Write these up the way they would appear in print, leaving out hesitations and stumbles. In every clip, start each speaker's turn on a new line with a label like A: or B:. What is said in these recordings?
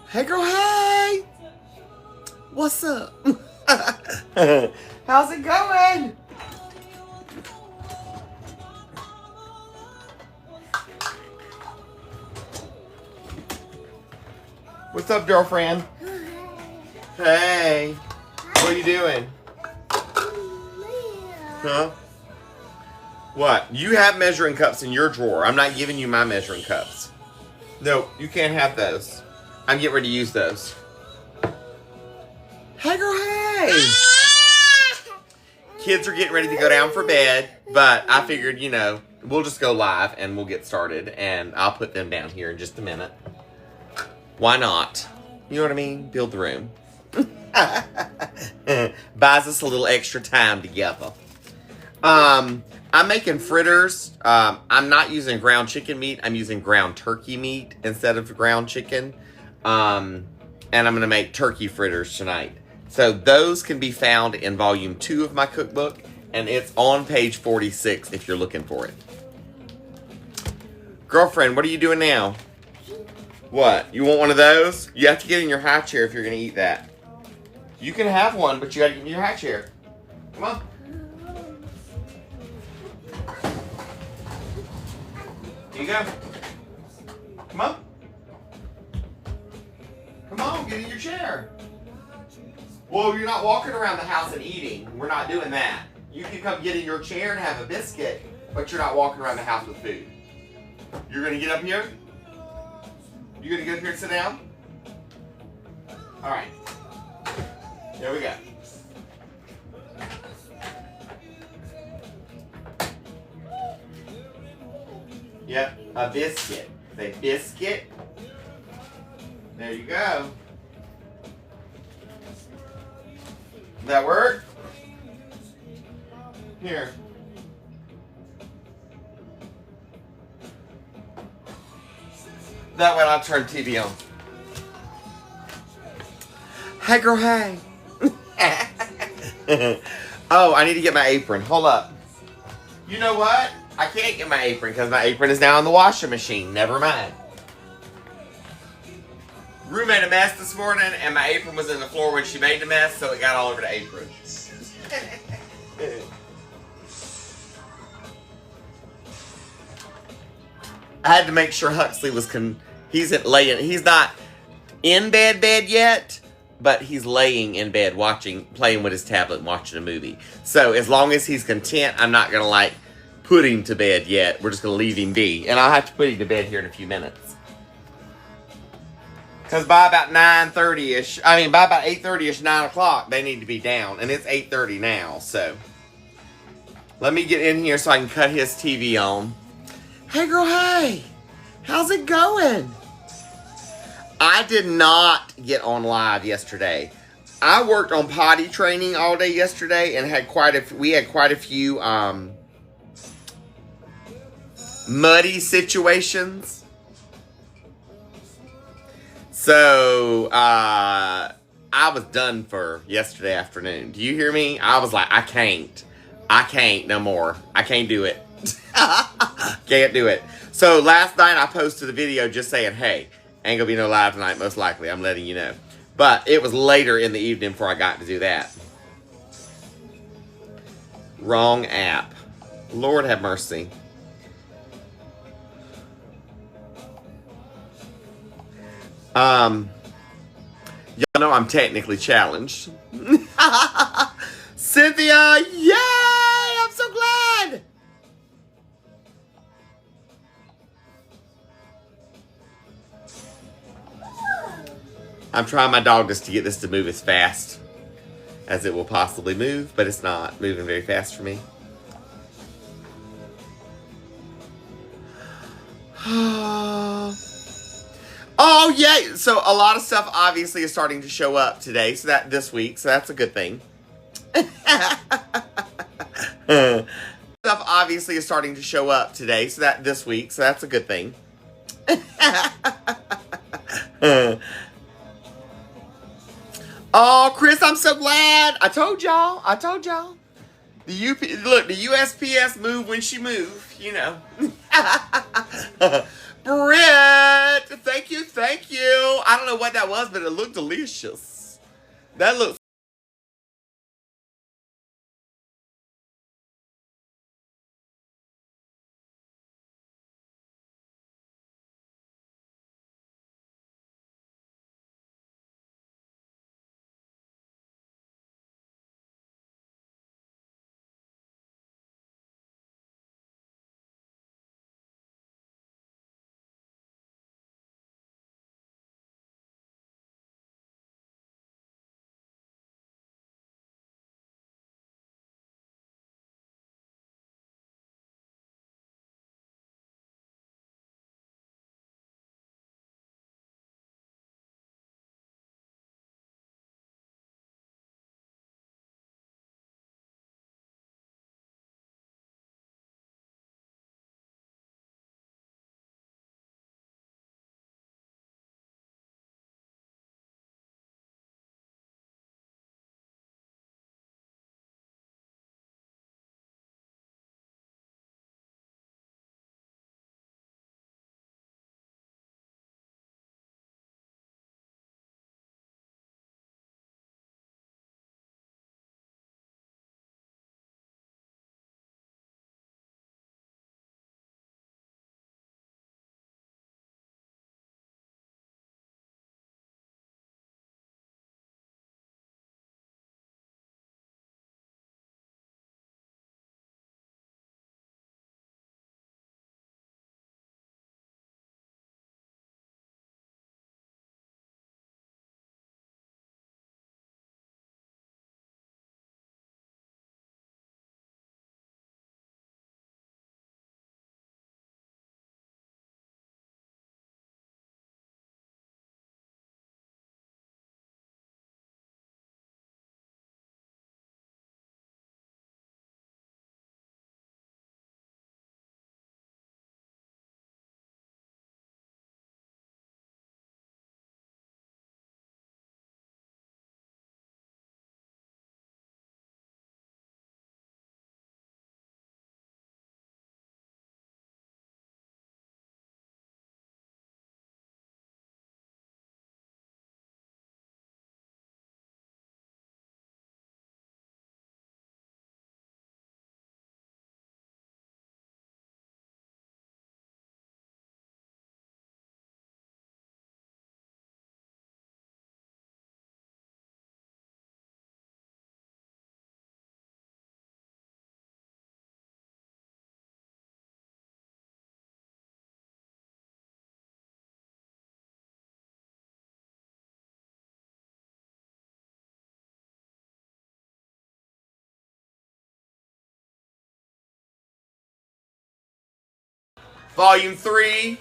A: Hey girl, hey! What's up? How's it going? What's up, girlfriend? Hey! What are you doing? Huh? What? You have measuring cups in your drawer. I'm not giving you my measuring cups. No, you can't have those. I'm getting ready to use those. Hey girl, hey! Kids are getting ready to go down for bed, but I figured, you know, we'll just go live and we'll get started, and I'll put them down here in just a minute. Why not? You know what I mean? Build the room. Buys us a little extra time together. I'm making fritters. I'm not using ground chicken meat. I'm using ground turkey meat instead of ground chicken. And I'm going to make turkey fritters tonight. So those can be found in volume 2 of my cookbook, and it's on page 46 if you're looking for it. Girlfriend, what are you doing now? What? You want one of those? You have to get in your high chair if you're going to eat that. You can have one, but you got to get in your high chair. Come on. Here you go. Come on. Come on, get in your chair. Well, you're not walking around the house and eating. We're not doing that. You can come get in your chair and have a biscuit, but you're not walking around the house with food. You're going to get up here? You're going to get up here and sit down? All right. There we go. Yep, a biscuit. Say biscuit. There you go. Does that work? Here. That way I'll turn TV on. Hey girl, hey. Oh, I need to get my apron. Hold up. You know what? I can't get my apron because my apron is now in the washing machine. Never mind. Rue made a mess this morning, and my apron was in the floor when she made the mess, so it got all over the apron. I had to make sure Huxley was he's not in bed yet, but he's laying in bed playing with his tablet and watching a movie. So as long as he's content, I'm not gonna put him to bed yet. We're just gonna leave him be, and I'll have to put him to bed here in a few minutes. Because by about 9:30ish, by about 8:30ish, 9 o'clock, they need to be down. And it's 8:30 now, so. Let me get in here so I can cut his TV on. Hey girl, hey! How's it going? I did not get on live yesterday. I worked on potty training all day yesterday and we had quite a few muddy situations. So, I was done for yesterday afternoon. Do you hear me? I was like, I can't no more. I can't do it. Can't do it. So last night I posted a video just saying, hey, ain't gonna be no live tonight, most likely. I'm letting you know. But it was later in the evening before I got to do that. Wrong app. Lord have mercy. Y'all know I'm technically challenged. Cynthia, yay! I'm so glad! I'm trying my dogest to get this to move as fast as it will possibly move, but it's not moving very fast for me. Oh, yay! So a lot of stuff obviously is starting to show up today, this week, so that's a good thing. Stuff obviously is starting to show up today, this week, so that's a good thing. Oh, Chris, I'm so glad. I told y'all. The USPS move when she move, you know. Britt, thank you. I don't know what that was, but it looked delicious. That looks. Volume 3,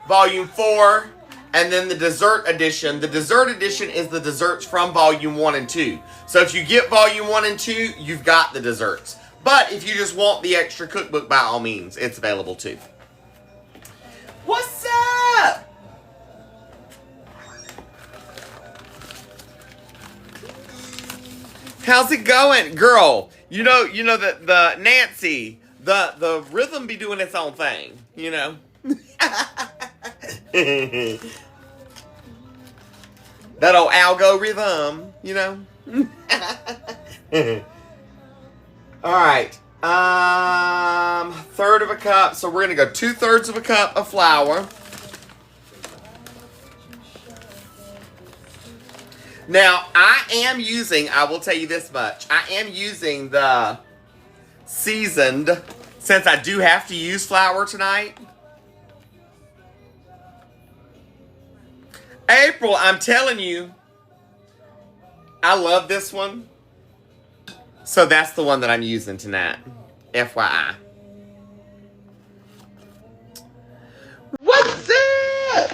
A: Volume 4, and then the dessert edition. The dessert edition is the desserts from Volume 1 and 2. So if you get Volume 1 and 2, you've got the desserts. But if you just want the extra cookbook, by all means, it's available too. What's up? How's it going? Girl, you know that the Nancy, the rhythm be doing its own thing, you know? That old algorithm, you know? Alright. Third of a cup. So we're gonna go 2/3 of a cup of flour. Now, I will tell you this much. I am using the seasoned, since I do have to use flour tonight. April, I'm telling you, I love this one. So that's the one that I'm using tonight. FYI. What's up?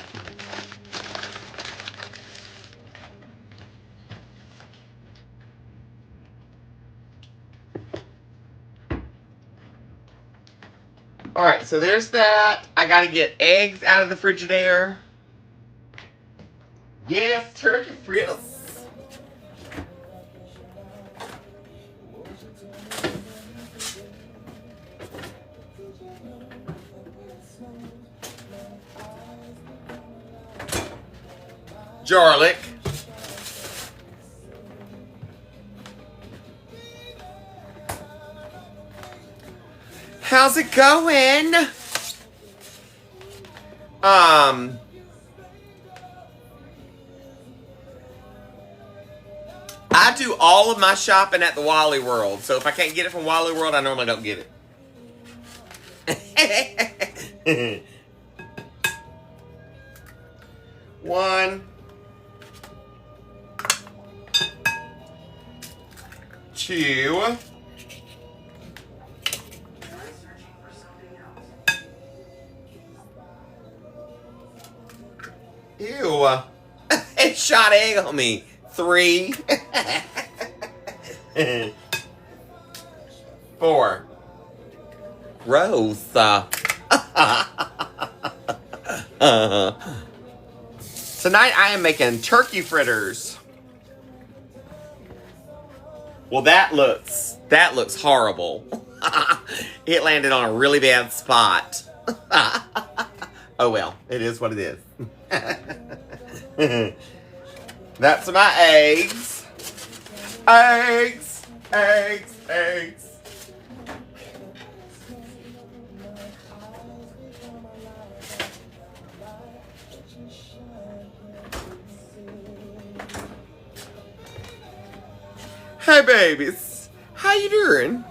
A: Alright, so there's that. I gotta get eggs out of the Frigidaire. Yes, turkey fritters. Garlic. How's it going? I do all of my shopping at the Wally World. So if I can't get it from Wally World, I normally don't get it. 1, 2. Ew. It shot egg on me. 3. 4. Gross. Tonight I am making turkey fritters. Well, that looks horrible. It landed on a really bad spot. Oh well, it is what it is. That's my eggs. Eggs. Hey babies, how you doing?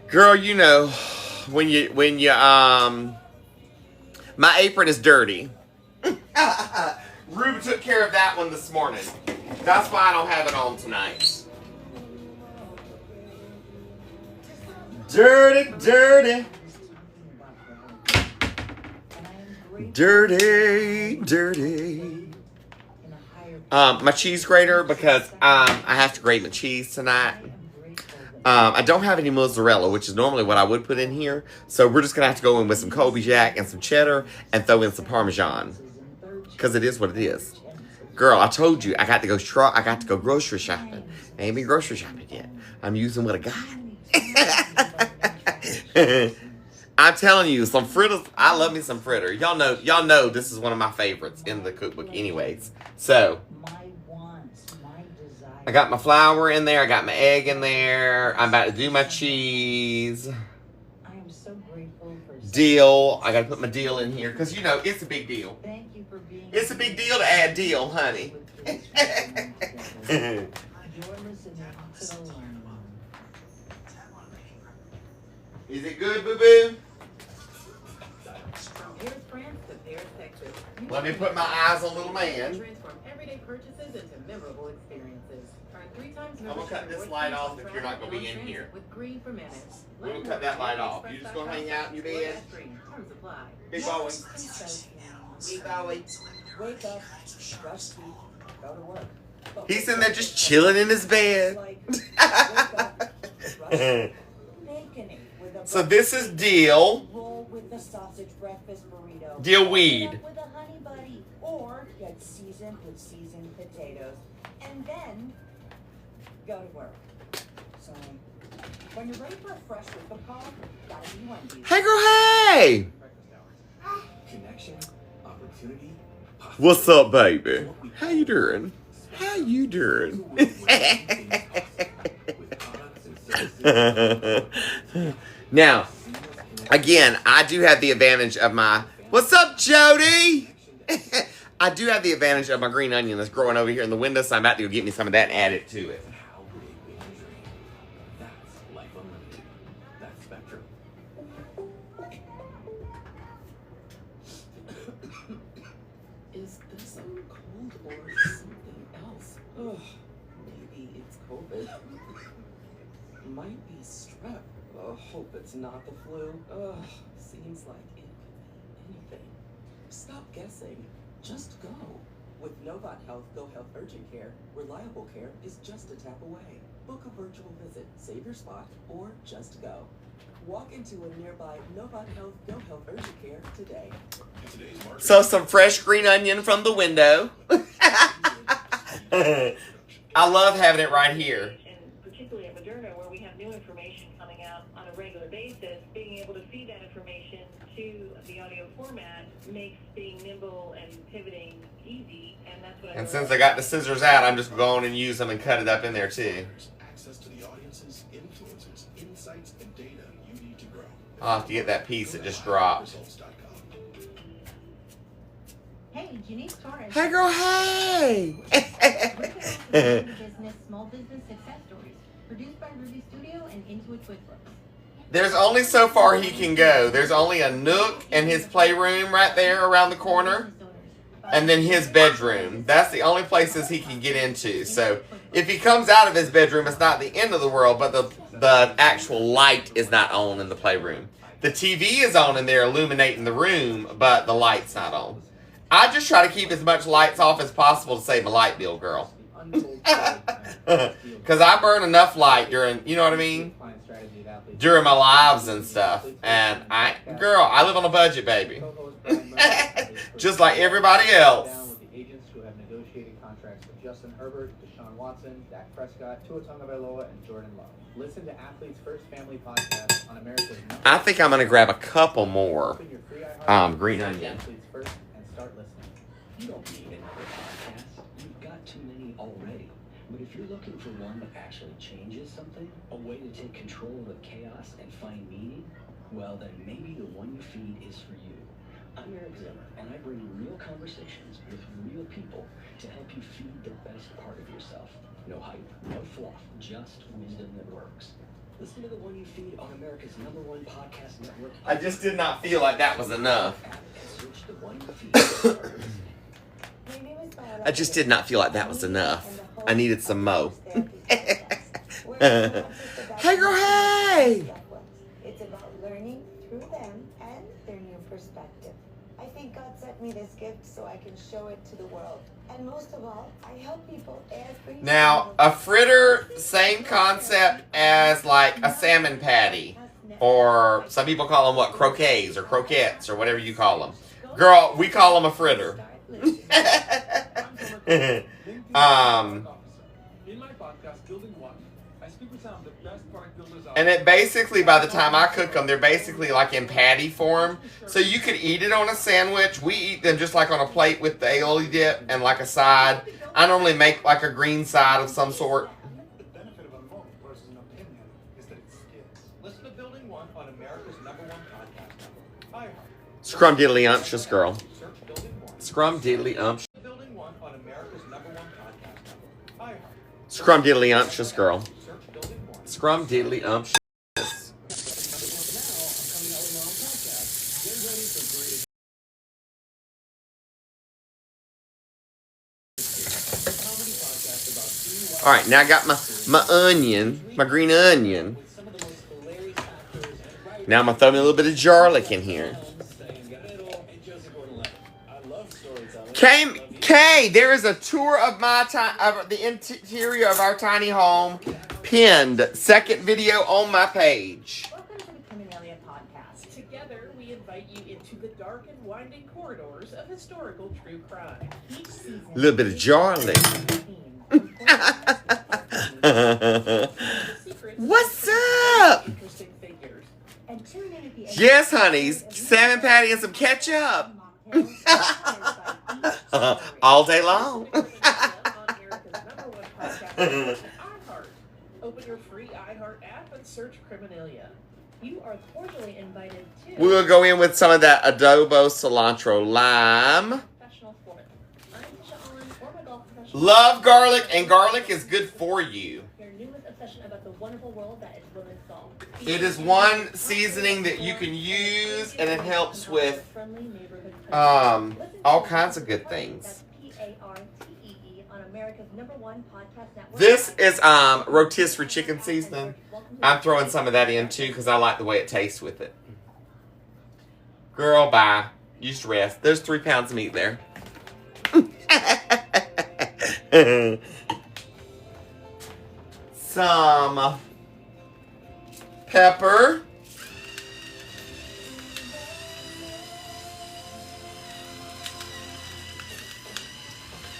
A: Girl, you know, when you my apron is dirty. Ruben took care of that one this morning. That's why I don't have it on tonight. Dirty. My cheese grater, because I have to grate my cheese tonight. I don't have any mozzarella, which is normally what I would put in here. So we're just going to have to go in with some Colby Jack and some cheddar and throw in some Parmesan. Because it is what it is. Girl, I told you, I got to go grocery shopping. I ain't been grocery shopping yet. I'm using what I got. I'm telling you, some fritters. I love me some fritter. Y'all know this is one of my favorites in the cookbook anyways. So, I got my flour in there. I got my egg in there. I'm about to do my cheese. Dill. I got to put my dill in here because, you know, it's a big deal. It's a big deal to add dill, honey. Is it good, boo-boo? Let me put my eyes on little man.
B: Transform everyday purchases into memorable experiences. Earn 3 times
A: I'm going to cut this light off if you're not going to be in here. We're going to cut that light off. You just going to hang out in your bed? Big boy. Big boy.
C: Wake up, brush teeth, go to work.
A: He's in there just chilling in his bed. So this is dill.
C: Roll with the sausage breakfast burrito.
A: Dill weed.
C: With a honey buddy, or get seasoned with seasoned potatoes, and then go to work. So when you're ready for a fresh whip of coffee, gotta be Wendy's.
A: Hey girl, hey.
D: Connection, opportunity.
A: What's up, baby? How you doing? How you doing? Now, again, I do have the advantage of my... What's up, Jody? I do have the advantage of my green onion that's growing over here in the window, so I'm about to go get me some of that and add it to it.
B: Is this cold or something else? Ugh, maybe it's COVID. Might be strep. Hope it's not the flu. Ugh, seems like it could be anything. Stop guessing. Just go. With Novant Health Go Health Urgent Care, reliable care is just a tap away. Book a virtual visit, save your spot, or just go. Walk into a nearby Novant Health Go Health Urgent Care today.
A: So some fresh green onion from the window. I love having it right here.
E: And particularly at Moderna, where we have new information coming out on a regular basis, being able to feed that information to the audio format makes being nimble and pivoting easy, and that's what.
A: And since I got the scissors out, I'm just going and use them and cut it up in there too.
D: Access to the audience's influencers, insights, and data you need to grow.
A: I'll have to get that piece that just dropped.
F: Hey, Janice Torres.
A: Hey girl, hey!
F: Business, small business success stories. Produced by Ruby Studio and Intuit QuickBooks.
A: There's only so far he can go. There's only a nook and his playroom right there around the corner. And then his bedroom. That's the only places he can get into. So if he comes out of his bedroom, it's not the end of the world, but the actual light is not on in the playroom. The TV is on and they're illuminating the room, but the light's not on. I just try to keep as much lights off as possible to save my light bill, girl. Because I burn enough light during, you know what I mean? During my lives and stuff. And I live on a budget, baby. Just like everybody else.
G: With the agents who have negotiated contracts with Justin Herbert, Deshaun Watson, Dak Prescott, Tua Tagovailoa, and Jordan Love. Listen to Athlete's First Family Podcast on America's number.
A: I think I'm going to grab a couple more
G: Open your free iHeart
A: green
G: app,
A: onion.
G: Athlete's First, and start listening.
H: You don't need another podcast. You've got too many already. But if you're looking for one that actually changes something, a way to take control of the chaos and find meaning, well then maybe the one you feed is for you. I'm Eric Zimmer, and I bring real conversations with real people to help you feed the best part of yourself. No hype, no fluff, just wisdom that works. Listen to the one you feed on America's #1 podcast network.
A: I just did not feel like that was enough.
H: Search the one you feed and start listening.
A: I just did not feel like that was enough. I needed some mo. Hey girl, hey!
C: It's about learning through them and their new perspective. I think God sent me this gift so I can show it to the world. And most of all, I help people every
A: Now, a fritter, same concept as like a salmon patty. Or some people call them what? Croquets or croquettes or whatever you call them. Girl, we call them a fritter.
D: In my podcast, Building One, I speak with some of the best product builders out
A: And it basically, by the time I cook them, they're basically like in patty form. So you could eat it on a sandwich. We eat them just like on a plate with the aioli dip and like a side. I normally make like a green side of some sort.
D: The benefit of a moment versus an opinion is that it skips. Listen to Building One on America's #1 podcast network, iHeart.
A: Scrum diddly umptious, girl.
D: Search Building One.
A: Scrum diddly umptious.
D: Building One on America's #1 podcast network, iHeart.
A: Scrum diddly umptious, girl.
D: Search Building One.
A: Scrum diddly umptious. All right, now I got my onion, my green onion. Now I'm gonna throw me a little bit of garlic in here. Kay, there is a tour of the interior of our tiny home pinned. Second video on my page.
F: Welcome to the Criminalia podcast.
B: Together, we invite you into the dark and winding corridors of historical true crime.
F: Each season,
A: A little bit of garlic. What's up?
B: Interesting figures.
F: And tune in at the end
A: Yes, honeys. Salmon patty and some ketchup. All day long.
B: On America's #1 podcast, iHeart. Open your free iHeart app and search Criminalia.
F: You are cordially invited to
A: We'll go in with some of that adobo cilantro lime.
F: Professional Sport. I'm Sean, former golf professional.
A: Love garlic, and garlic is good for you.
F: Your newest obsession about the wonderful world that is women's golf.
A: It is one seasoning that you can use, and it helps with
F: Friendly neighborhood
A: all kinds of good things.
F: That's PARTEE on America's #1 podcast network.
A: This is rotisserie chicken seasoning. I'm throwing some of that in too because I like the way it tastes with it. Girl, bye. You just rest. There's 3 pounds of meat there. Some pepper.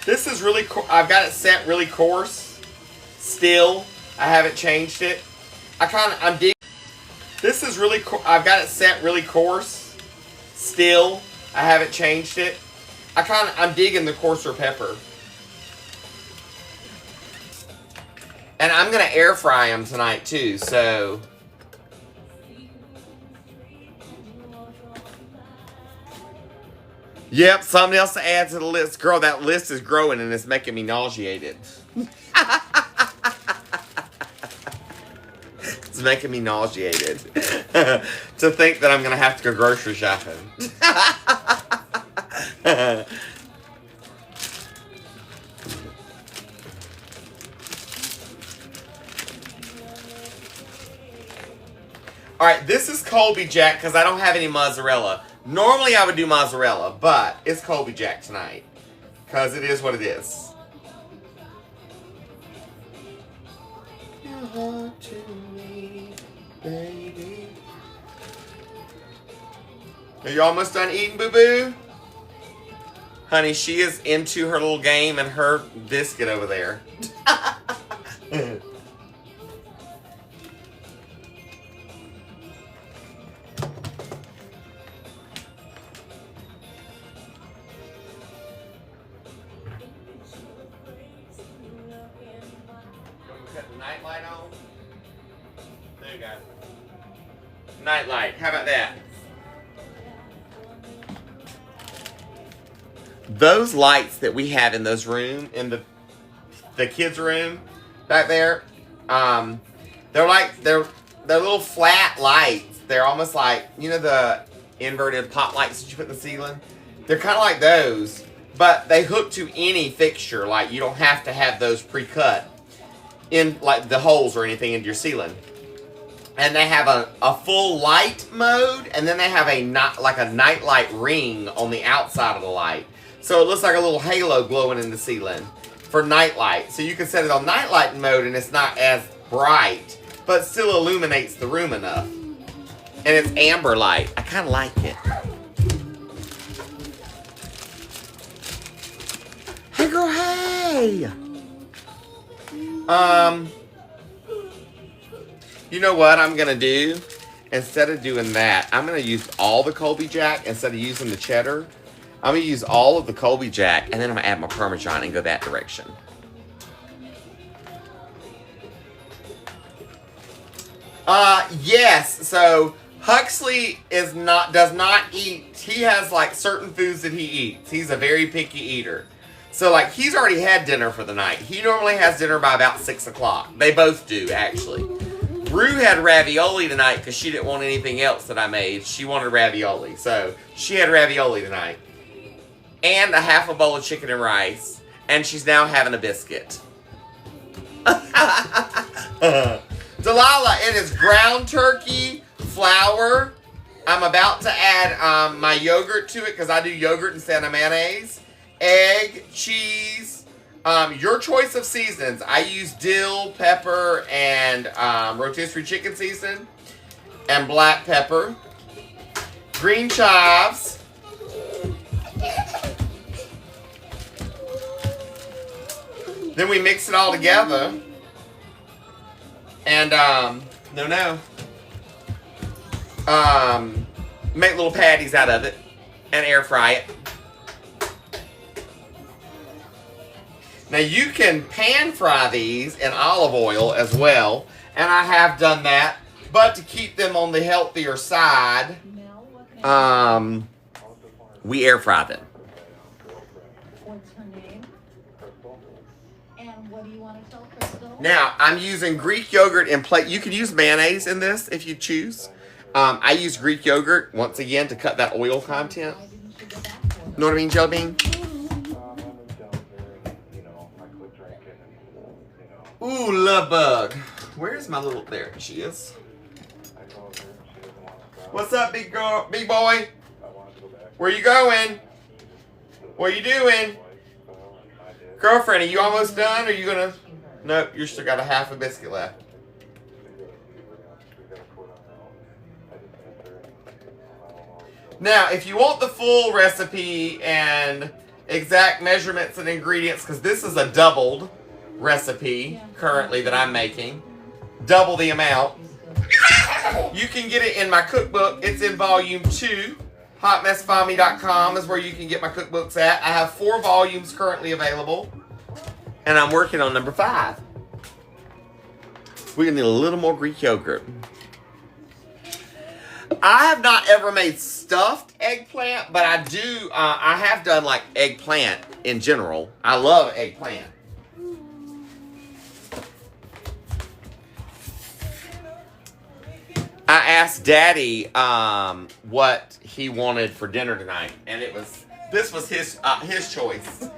A: This is really I've got it set really coarse. Still, I haven't changed it. I'm digging. This is really I've got it set really coarse. Still, I haven't changed it. I'm digging the coarser pepper. And I'm going to air fry them tonight too, so. Yep, something else to add to the list. Girl, that list is growing and it's making me nauseated. It's making me nauseated. To think that I'm going to have to go grocery shopping. Alright, this is Colby Jack because I don't have any mozzarella. Normally I would do mozzarella, but it's Colby Jack tonight. Because it is what it is. Your heart to me, baby. Are you almost done eating, boo-boo? Honey, she is into her little game and her biscuit over there. Nightlight on? There you go. Nightlight. How about that? Those lights that we have in those room, in the kids' room back there, they're little flat lights. They're almost like, you know, the inverted pop lights that you put in the ceiling? They're kind of like those, but they hook to any fixture. Like, you don't have to have those pre-cut in like the holes or anything into your ceiling. And they have a full light mode, and then they have a nightlight ring on the outside of the light. So it looks like a little halo glowing in the ceiling for nightlight. So you can set it on nightlight mode and it's not as bright, but still illuminates the room enough. And it's amber light. I kind of like it. Hey girl, hey! You know what I'm gonna do? Instead of doing that, I'm gonna use all the Colby Jack instead of using the cheddar. I'm gonna use all of the Colby Jack, and then I'm gonna add my Parmesan and go that direction. Yes. So Huxley does not eat. He has like certain foods that he eats. He's a very picky eater. So like he's already had dinner for the night. He normally has dinner by about 6 o'clock. They both do actually. Rue had ravioli tonight because she didn't want anything else that I made. She wanted ravioli, so she had ravioli tonight. And a half a bowl of chicken and rice. And she's now having a biscuit. Delilah, it is ground turkey, flour. I'm about to add my yogurt to it because I do yogurt instead of mayonnaise. Egg, cheese, your choice of seasons. I use dill, pepper, and rotisserie chicken season. And black pepper. Green chives. Then we mix it all together. And, make little patties out of it. And air fry it. Now you can pan fry these in olive oil as well. And I have done that. But to keep them on the healthier side, we air fry them.
F: What's her name? And what do you want to tell Crystal?
A: Now, I'm using Greek yogurt in place. You can use mayonnaise in this if you choose. I use Greek yogurt, once again, to cut that oil content. Know what I mean, Jelly Bean? Ooh, love bug. Where's my little... There she is. What's up, big girl, big boy? Where you going? What are you doing? Girlfriend, are you almost done? Or are you gonna... Nope, you still got a half a biscuit left. Now, if you want the full recipe and exact measurements and ingredients, because this is a doubled recipe currently that I'm making, double the amount, you can get it in my cookbook. It's in volume 2. HotMessFindMe.com is where you can get my cookbooks at. I have 4 volumes currently available. And I'm working on number 5. We're going to need a little more Greek yogurt. I have not ever made stuffed eggplant, but I do, I have done like eggplant in general. I love eggplant. I asked Daddy what he wanted for dinner tonight, and this was his choice.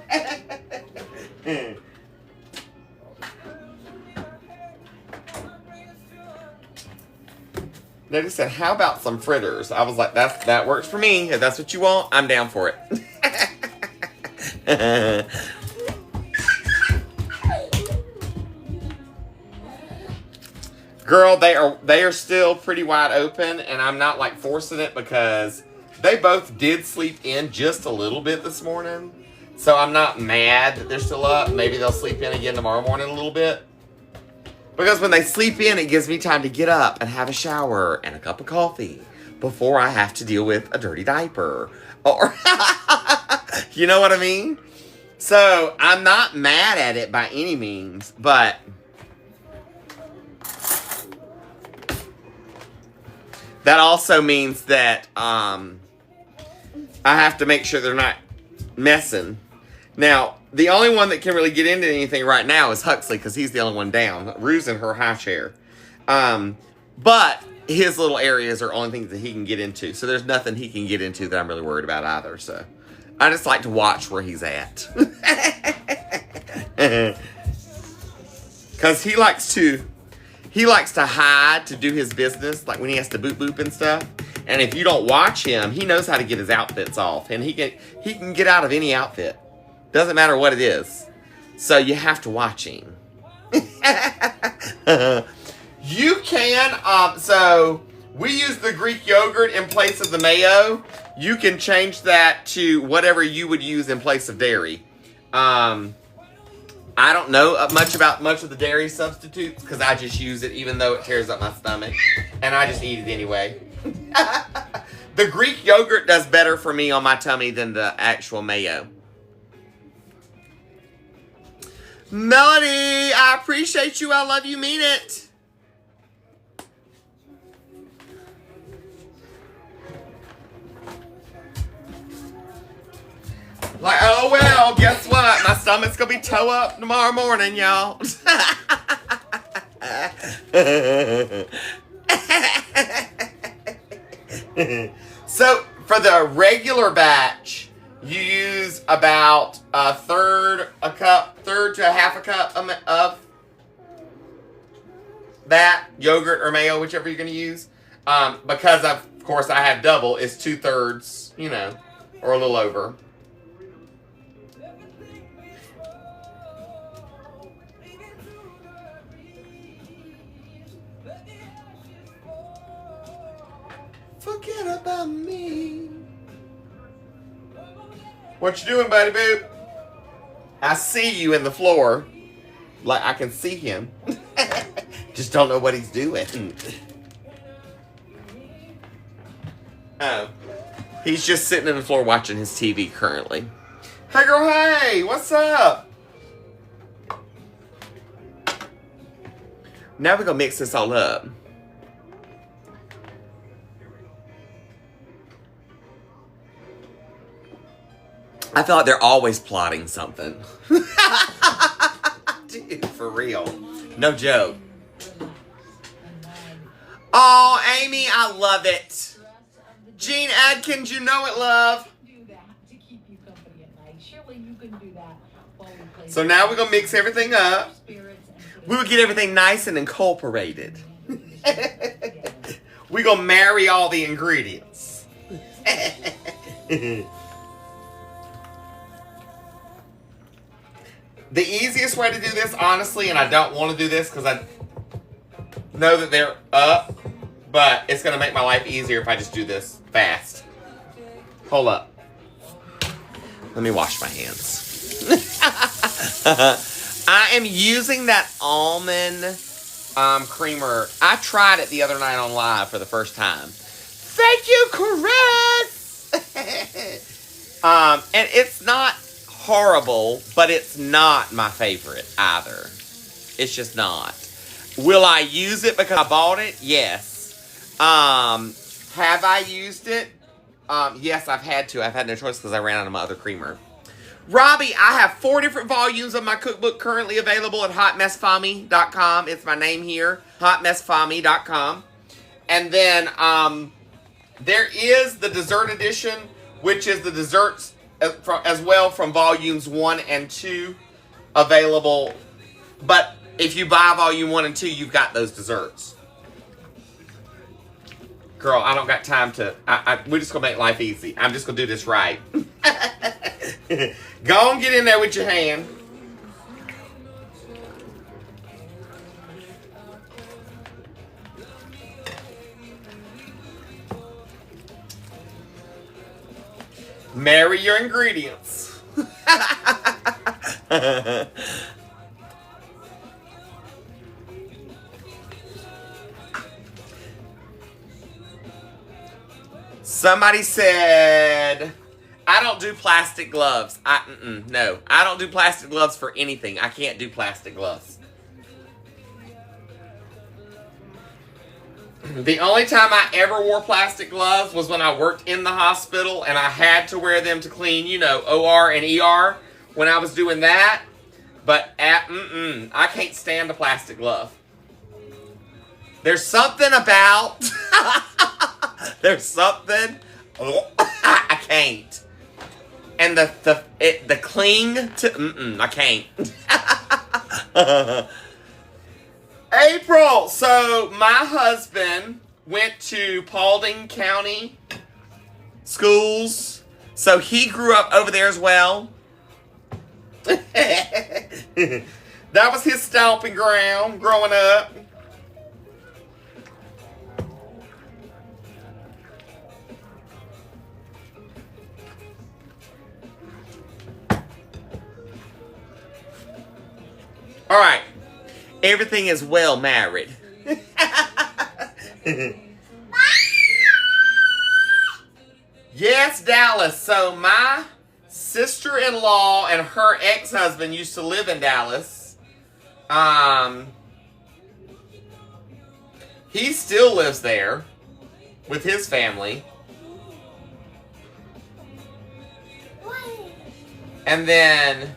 A: Daddy said, "How about some fritters?" I was like, "That works for me. If that's what you want, I'm down for it." Girl, they are still pretty wide open, and I'm not like forcing it because they both did sleep in just a little bit this morning. So I'm not mad that they're still up. Maybe they'll sleep in again tomorrow morning a little bit. Because when they sleep in, it gives me time to get up and have a shower and a cup of coffee before I have to deal with a dirty diaper. Or, you know what I mean? So I'm not mad at it by any means, but that also means that I have to make sure they're not messing. Now, the only one that can really get into anything right now is Huxley, because he's the only one down. Rue's in her high chair. But his little areas are only things that he can get into. So there's nothing he can get into that I'm really worried about either. So I just like to watch where he's at. Because he likes to hide to do his business, like when he has to boop boop and stuff. And if you don't watch him, he knows how to get his outfits off. And he can get out of any outfit. Doesn't matter what it is. So you have to watch him. You can, so we use the Greek yogurt in place of the mayo. You can change that to whatever you would use in place of dairy. I don't know much about much of the dairy substitutes because I just use it even though it tears up my stomach. And I just eat it anyway. The Greek yogurt does better for me on my tummy than the actual mayo. Melody, I appreciate you. I love you. Mean it. Like, oh well, guess what? My stomach's gonna be toe up tomorrow morning, y'all. So, for the regular batch, you use about a third to a half a cup of that yogurt or mayo, whichever you're going to use. Because of course I have double, it's 2/3, you know, or a little over. Forget about me. What you doing, buddy boop? I see you in the floor. Like, I can see him. Just don't know what he's doing. Oh. He's just sitting in the floor watching his TV currently. Hey, girl, hey! What's up? Now we're going to mix this all up. I feel like they're always plotting something. Dude, for real. No joke. Oh, Amy, I love it. Gene Adkins, you know it, love. So now we're going to mix everything up. We will get everything nice and incorporated. We're going to marry all the ingredients. The easiest way to do this, honestly, and I don't want to do this because I know that they're up, but it's going to make my life easier if I just do this fast. Hold up. Let me wash my hands. I am using that almond creamer. I tried it the other night on live for the first time. Thank you, Chris! And it's not horrible, but it's not my favorite either. It's just not. Will I use it because I bought it? Yes. Have I used it? Yes, I've had to. I've had no choice because I ran out of my other creamer. Robbie, I have 4 different volumes of my cookbook currently available at hotmessfami.com. It's my name here, hotmessfami.com. And then there is the dessert edition, which is the desserts as well from volumes 1 and 2 available. But if you buy volume 1 and 2, you've got those desserts. Girl, I don't got time to... we're just going to make life easy. I'm just going to do this right. Go and get in there with your hand. Marry your ingredients. Somebody said, I don't do plastic gloves. No, I don't do plastic gloves for anything. I can't do plastic gloves. The only time I ever wore plastic gloves was when I worked in the hospital and I had to wear them to clean, you know, OR and ER when I was doing that. But I can't stand a plastic glove. There's something about... There's something... I can't. And the cling to... I can't. April! So, my husband went to Paulding County schools. So, he grew up over there as well. That was his stomping ground growing up. All right. Everything is well married. Yes, Dallas. So my sister-in-law and her ex-husband used to live in Dallas. He still lives there with his family. And then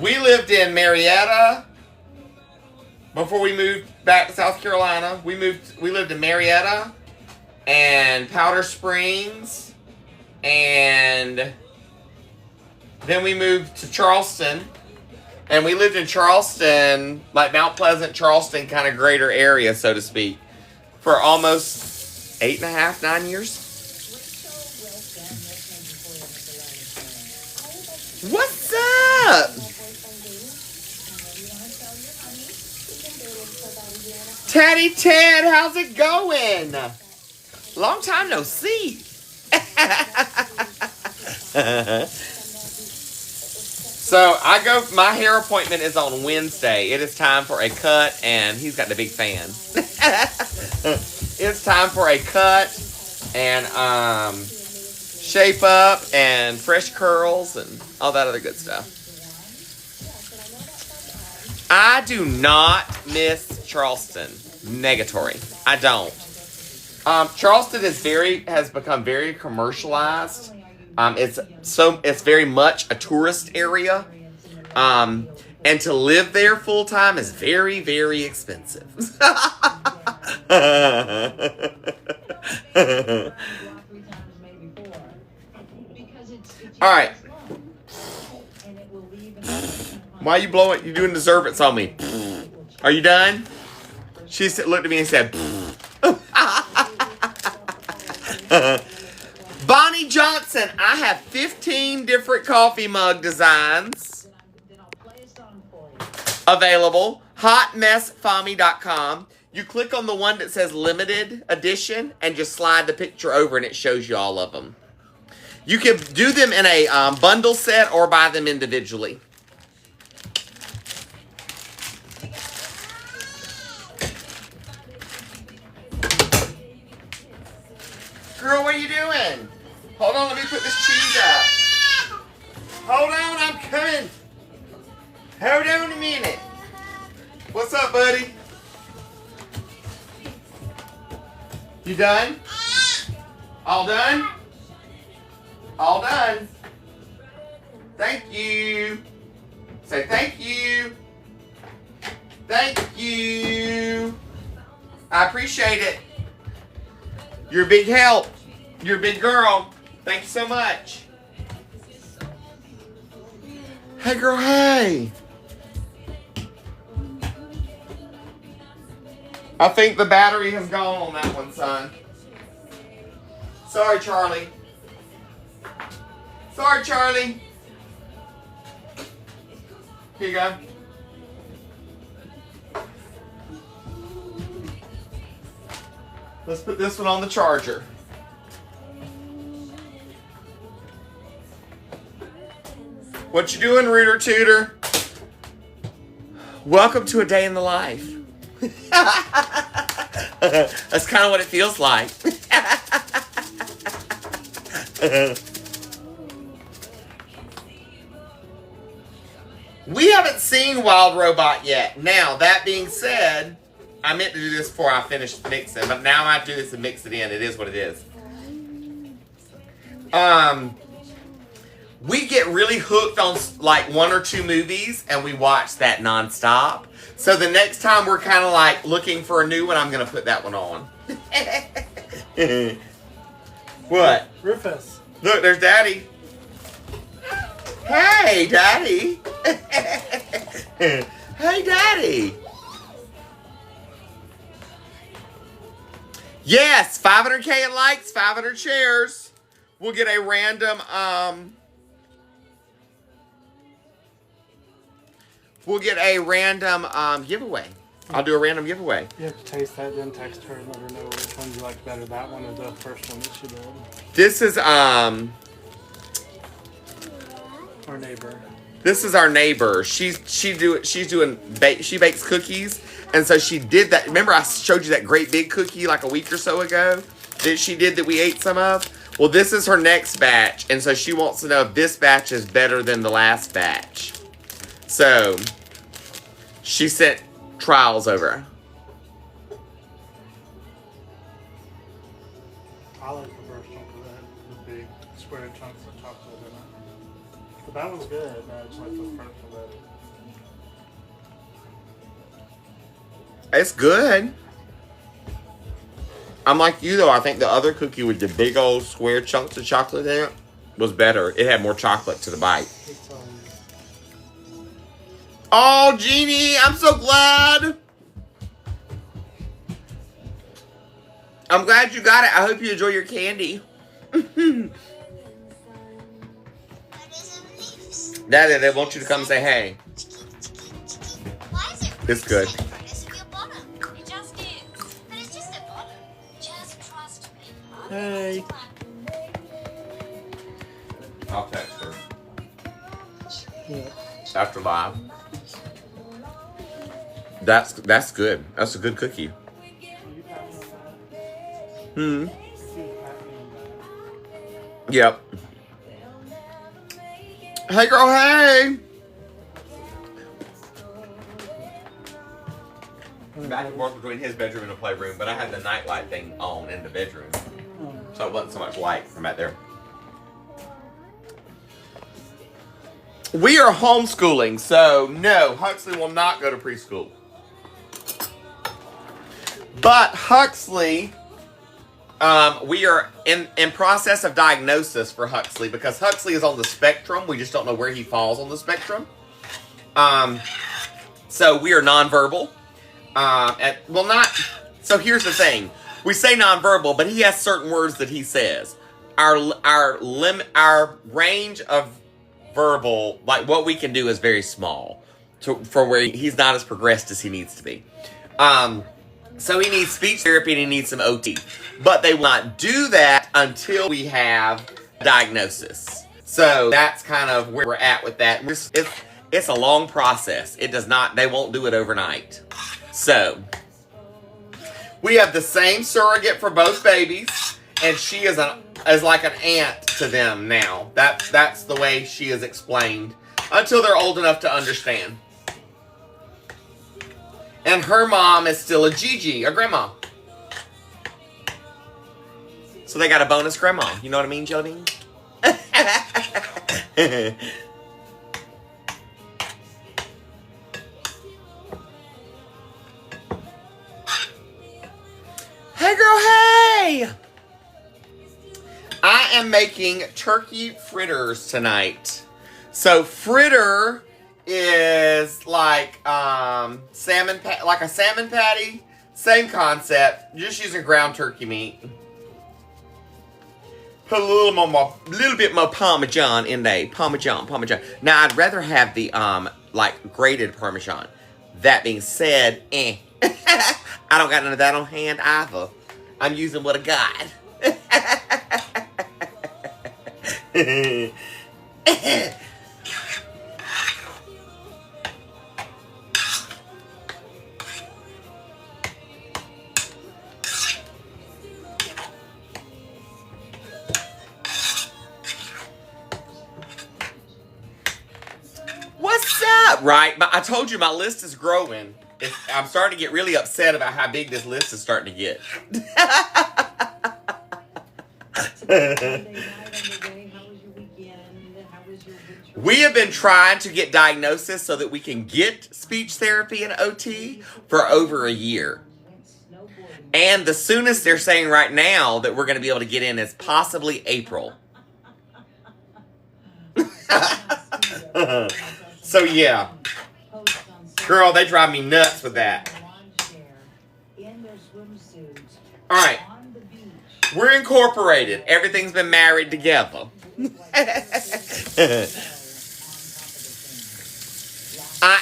A: we lived in Marietta before we moved back to South Carolina. We lived in Marietta and Powder Springs, and then we moved to Charleston, and we lived in Charleston, like Mount Pleasant, Charleston kind of greater area, so to speak, for almost 8.5, 9 years. What's up? Teddy Ted, how's it going? Long time no see. So my hair appointment is on Wednesday. It is time for a cut, and he's got the big fan. It's time for a cut and shape up and fresh curls and all that other good stuff. I do not miss Charleston. Negatory. I don't. Charleston has become very commercialized. It's very much a tourist area. And to live there full time is very, very expensive. All right. Why are you blowing? You're doing deservance on me. Are you done? She looked at me and said, Bonnie Johnson, I have 15 different coffee mug designs available. Hotmessfami.com. You click on the one that says limited edition and just slide the picture over and it shows you all of them. You can do them in a bundle set or buy them individually. Girl, what are you doing? Hold on, let me put this cheese up. Hold on, I'm coming. Hold on a minute. What's up, buddy? You done? All done? All done. Thank you. Say thank you. Thank you. I appreciate it. You're a big help. You're a big girl. Thank you so much. Hey, girl, hey. I think the battery has gone on that one, son. Sorry, Charlie. Sorry, Charlie. Here you go. Let's put this one on the charger. What you doing, Rooter Tooter? Welcome to a day in the life. That's kind of what it feels like. We haven't seen Wild Robot yet. Now, that being said, I meant to do this before I finished mixing, but now I have to do this and mix it in. It is what it is. We get really hooked on like 1 or 2 movies, and we watch that nonstop. So the next time we're kind of like looking for a new one, I'm going to put that one on. What?
I: Rufus.
A: Look, there's Daddy. Hey, Daddy. Hey, Daddy. Yes, 500K in likes, 500 shares. We'll get a random, giveaway. I'll do a random giveaway.
I: You have to taste that, then text her and let her know which one you like better, that one or the first one that she did.
A: This is,
I: Our neighbor.
A: This is our neighbor. She bakes cookies, and so she did that. Remember, I showed you that great big cookie like a week or so ago that she did that we ate some of. Well, this is her next batch, and so she wants to know if this batch is better than the last batch. So she sent trials over.
I: I like the first one because it had the big square chunks of chocolate in it. But that one's good. I just like the first one better.
A: It's good. I'm like you, though. I think the other cookie with the big old square chunks of chocolate in it was better. It had more chocolate to the bite. Oh, Jeannie, I'm so glad. I'm glad you got it. I hope you enjoy your candy. Daddy, they want you to come and say hey.
J: Why is it
A: It's good.
J: this of your bottom? It just is. But it's just a bottom. Just trust me.
I: Hey.
A: I'll text her.
I: Yeah.
A: After live. That's good. That's a good cookie. Yep. Hey, girl, hey. Back and forth between his bedroom and the playroom, but I had the nightlight thing on in the bedroom, so it wasn't so much light from out there. We are homeschooling, so no, Huxley will not go to preschool. But Huxley, we are in process of diagnosis for Huxley because Huxley is on the spectrum. We just don't know where he falls on the spectrum. So we are nonverbal. So here's the thing. We say nonverbal, but he has certain words that he says. Our range of verbal, like what we can do, is very small for where he's not as progressed as he needs to be. So he needs speech therapy and he needs some OT. But they will not do that until we have diagnosis. So that's kind of where we're at with that. It's a long process. They won't do it overnight. So we have the same surrogate for both babies. and she is like an aunt to them now. That's the way she is explained until they're old enough to understand. And her mom is still a Gigi, a grandma. So they got a bonus grandma. You know what I mean, Jelly Bean? Hey girl, hey! I am making turkey fritters tonight. So fritter is like salmon, like a salmon patty. Same concept, just using ground turkey meat. Put a little bit more Parmesan in there. Parmesan. Now I'd rather have the like grated Parmesan. That being said, I don't got none of that on hand either. I'm using what I got. What's up? Right, but I told you my list is growing. I'm starting to get really upset about how big this list is starting to get. We have been trying to get diagnosis so that we can get speech therapy and OT for over a year. And the soonest they're saying right now that we're going to be able to get in is possibly April. So yeah. Girl, they drive me nuts with that. Alright. We're incorporated. Everything's been married together.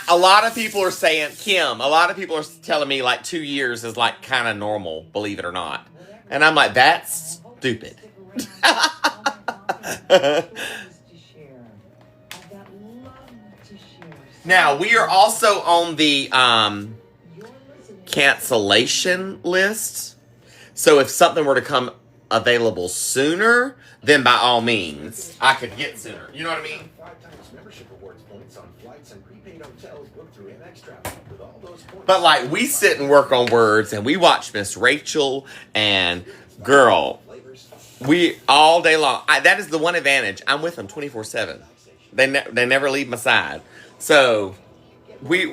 A: A lot of people are saying, Kim, a lot of people are telling me like 2 years is like kind of normal, believe it or not. And I'm like, that's stupid. Now, we are also on the cancellation list. So if something were to come available sooner, then by all means, I could get sooner. You know what I mean?
K: 5 times membership rewards points on flights and prepaid hotels booked through Amex Travel with all those points.
A: But like, we sit and work on words, and we watch Miss Rachel, and girl, we all day long. That is the one advantage. I'm with them 24/7. They never leave my side. So, we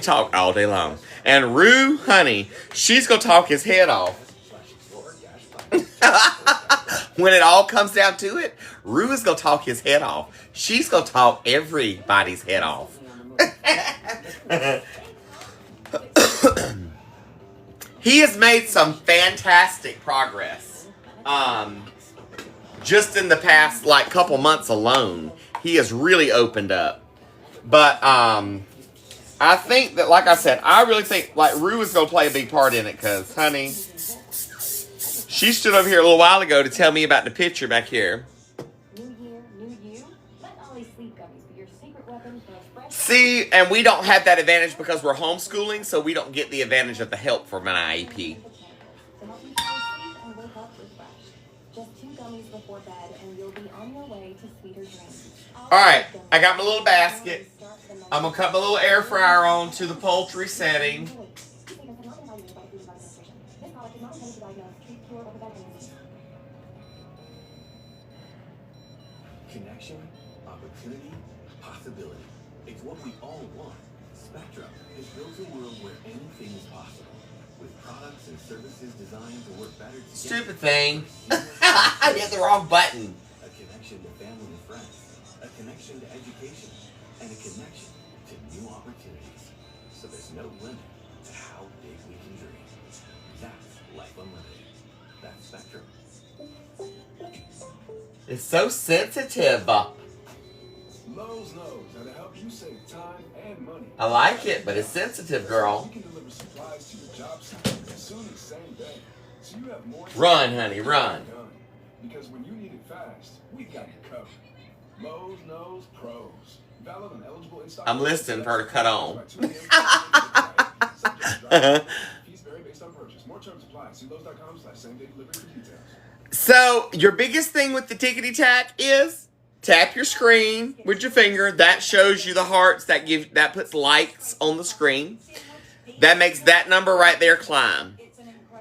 A: talk all day long. And Rue, honey, she's gonna talk his head off. When it all comes down to it, Rue is gonna talk his head off. She's gonna talk everybody's head off. He has made some fantastic progress. Just in the past, like, couple months alone, he has really opened up. But, I think that, like I said, I really think, like, Rue is going to play a big part in it, because, honey, she stood over here a little while ago to tell me about the picture back here.
F: New year, new you. Let always sleep gummies be your secret weapon for a fresh...
A: See, and we don't have that advantage because we're homeschooling, so we don't get the advantage of the help from an IEP.
F: To help you fall asleep and wake up refreshed. Just 2 gummies before bed, and you'll be on your way to sweeter dreams.
A: Alright, I got my little basket. I'm going to cut my little air fryer on to the poultry setting.
K: Connection, opportunity, possibility. It's what we all want. Spectrum has built a world where anything is possible. With products and services designed to work better together.
A: Stupid thing. I hit the wrong button.
K: A connection to family and friends. A connection to education. And a connection to new opportunities. So there's no limit to how big we can dream. That's Life Unlimited. That's Spectrum.
A: It's so sensitive.
L: Lowe's knows how to help you save time and money.
A: I like it, but it's sensitive, girl.
L: You can deliver supplies to your job site as soon as same day. So you have more
A: Run, honey, run.
L: done. Because when you need it fast, we got you covered. Lowe's knows pros. Valid and eligible in stock.
A: I'm listening for her to cut on.
L: Fees vary based on purchase. More terms apply. See Lowe's.com/same-day delivery for details.
A: So your biggest thing with the tickety tack is tap your screen with your finger. That shows you the hearts. That puts likes on the screen. That makes that number right there climb.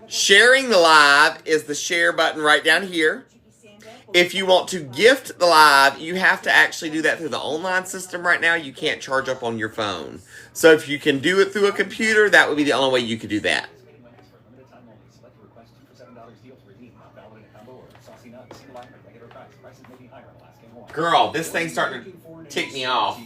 A: Sharing the live is the share button right down here. If you want to gift the live, you have to actually do that through the online system right now. You can't charge up on your phone. So if you can do it through a computer, that would be the only way you could do that. Girl, this thing's starting to tick me off.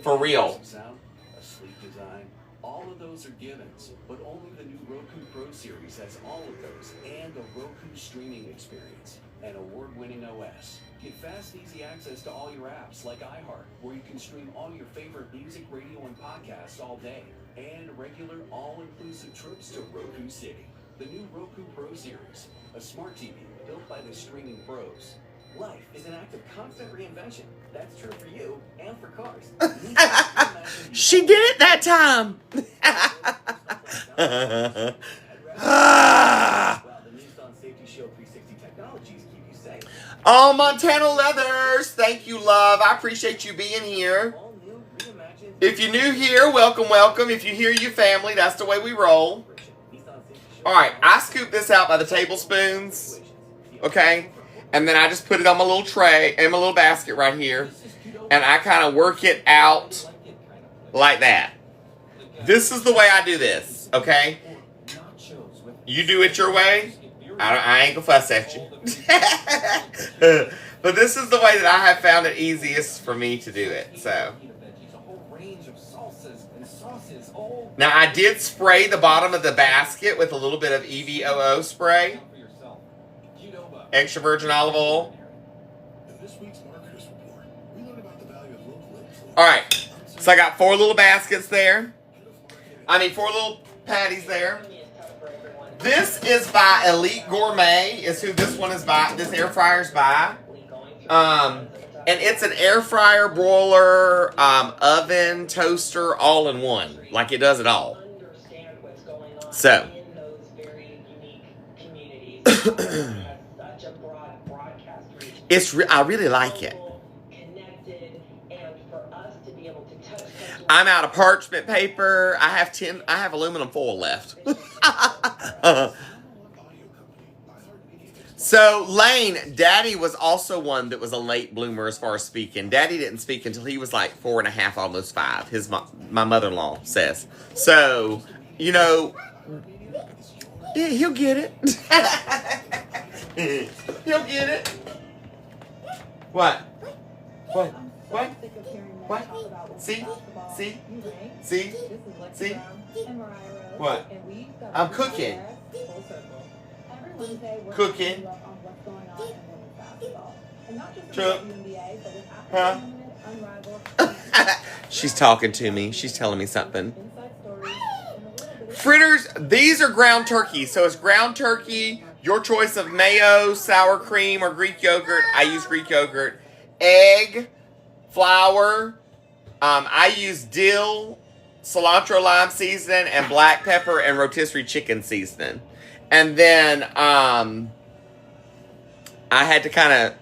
A: For real.
K: A sleek design, all of those are givens, but only the new Roku Pro Series has all of those and a Roku streaming experience, an award-winning OS. Get fast, easy access to all your apps like iHeart, where you can stream all your favorite music, radio, and podcasts all day, and regular all-inclusive trips to Roku City. The new Roku Pro Series, a smart TV built by the streaming pros. Life is an act of constant reinvention. That's true for you and for cars.
A: She did it that time.
K: Well, the Nissan Safety Shield 360 technologies keep you safe.
A: Oh, Montana Leathers. Thank you, love. I appreciate you being here.
K: All new, reimagined.
A: If you're new here, welcome, welcome. If you're here, you family. That's the way we roll. All right, I scoop this out by the tablespoons. Okay? And then I just put it on my little tray, in my little basket right here. And I kind of work it out like that. This is the way I do this, okay? You do it your way. I ain't gonna fuss at you. But this is the way that I have found it easiest for me to do it, so. Now, I did spray the bottom of the basket with a little bit of EVOO spray. Extra virgin olive oil. Alright, so I got 4 little baskets there. 4 little patties there. This is by Elite Gourmet, is who this one is by. This air fryer's by. And it's an air fryer, broiler, oven, toaster, all in one. Like, it does it all. So. I really like it. I'm out of parchment paper. I have aluminum foil left. So, Lane, Daddy was also one that was a late bloomer as far as speaking. Daddy didn't speak until he was like 4.5, almost 5. My mother-in-law says. So, yeah, he'll get it. He'll get it. What? See? What? I'm cooking. Chuck. Huh? She's talking to me. She's telling me something. Fritters, these are ground turkey. So it's ground turkey, your choice of mayo, sour cream, or Greek yogurt. I use Greek yogurt. Egg, flour. I use dill, cilantro lime seasoning, and black pepper and rotisserie chicken seasoning. And then I had to kind of,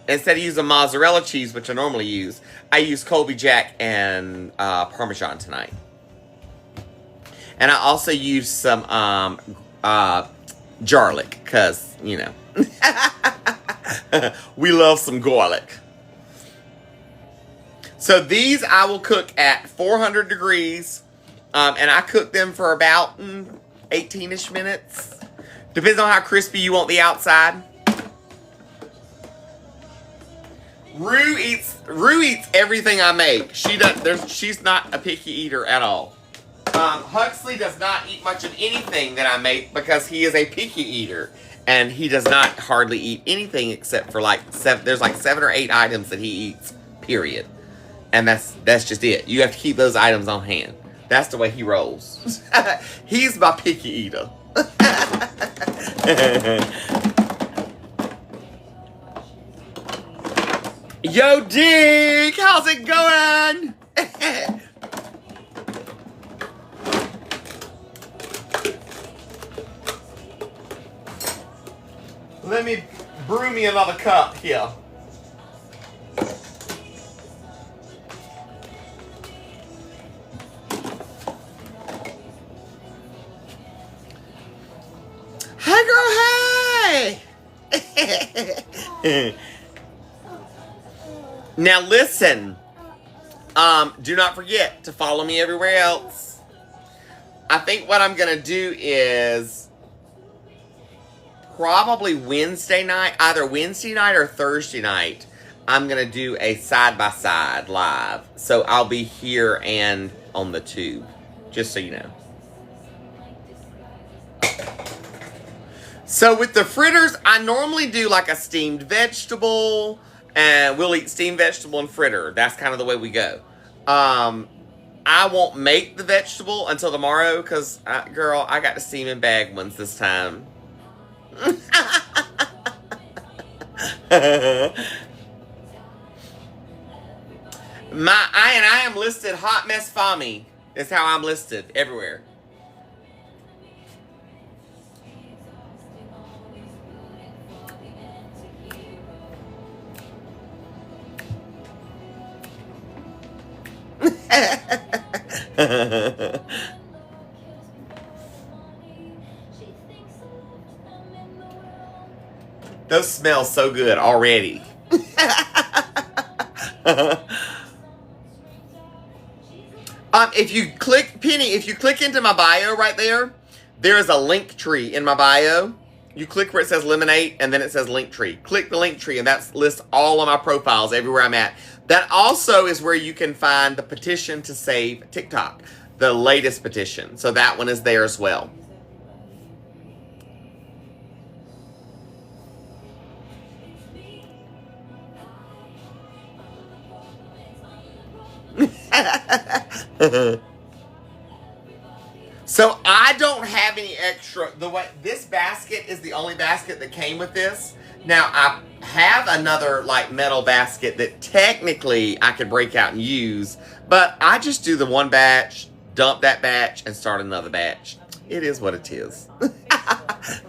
A: instead of using mozzarella cheese, which I normally use, I use Colby Jack and Parmesan tonight. And I also use some garlic, because, we love some garlic. So these I will cook at 400 degrees, and I cook them for about 18-ish minutes. Depends on how crispy you want the outside. Rue eats everything I make. She's not a picky eater at all. Huxley does not eat much of anything that I make because he is a picky eater. And he does not hardly eat anything except for there's 7 or 8 items that he eats, period. And that's just it. You have to keep those items on hand. That's the way he rolls. He's my picky eater. Yo, Dick! How's it going? Let me brew me another cup here. Hey girl, hey! Now listen, do not forget to follow me everywhere else. I think what I'm gonna do is probably Wednesday night, either Wednesday night or Thursday night, I'm gonna do a side-by-side live. So I'll be here and on the tube, just so you know. So with the fritters, I normally do like a steamed vegetable, and we'll eat steamed vegetable and fritter. That's kind of the way we go. I won't make the vegetable until tomorrow because, girl, I got the steam and bag ones this time. I am listed Hot Mess Fami is how I'm listed everywhere. Those smell so good already. If you click, Penny, if you click into my bio right there, there is a link tree in my bio. You click where it says Lemonade, and then it says link tree. Click the link tree, and that lists all of my profiles everywhere I'm at. That also is where you can find the petition to save TikTok, the latest petition. So that one is there as well. So I don't have any extra. This basket is the only basket that came with this. Now I have another like metal basket that technically I could break out and use, but I just do the one batch, dump that batch, and start another batch. It is what it is.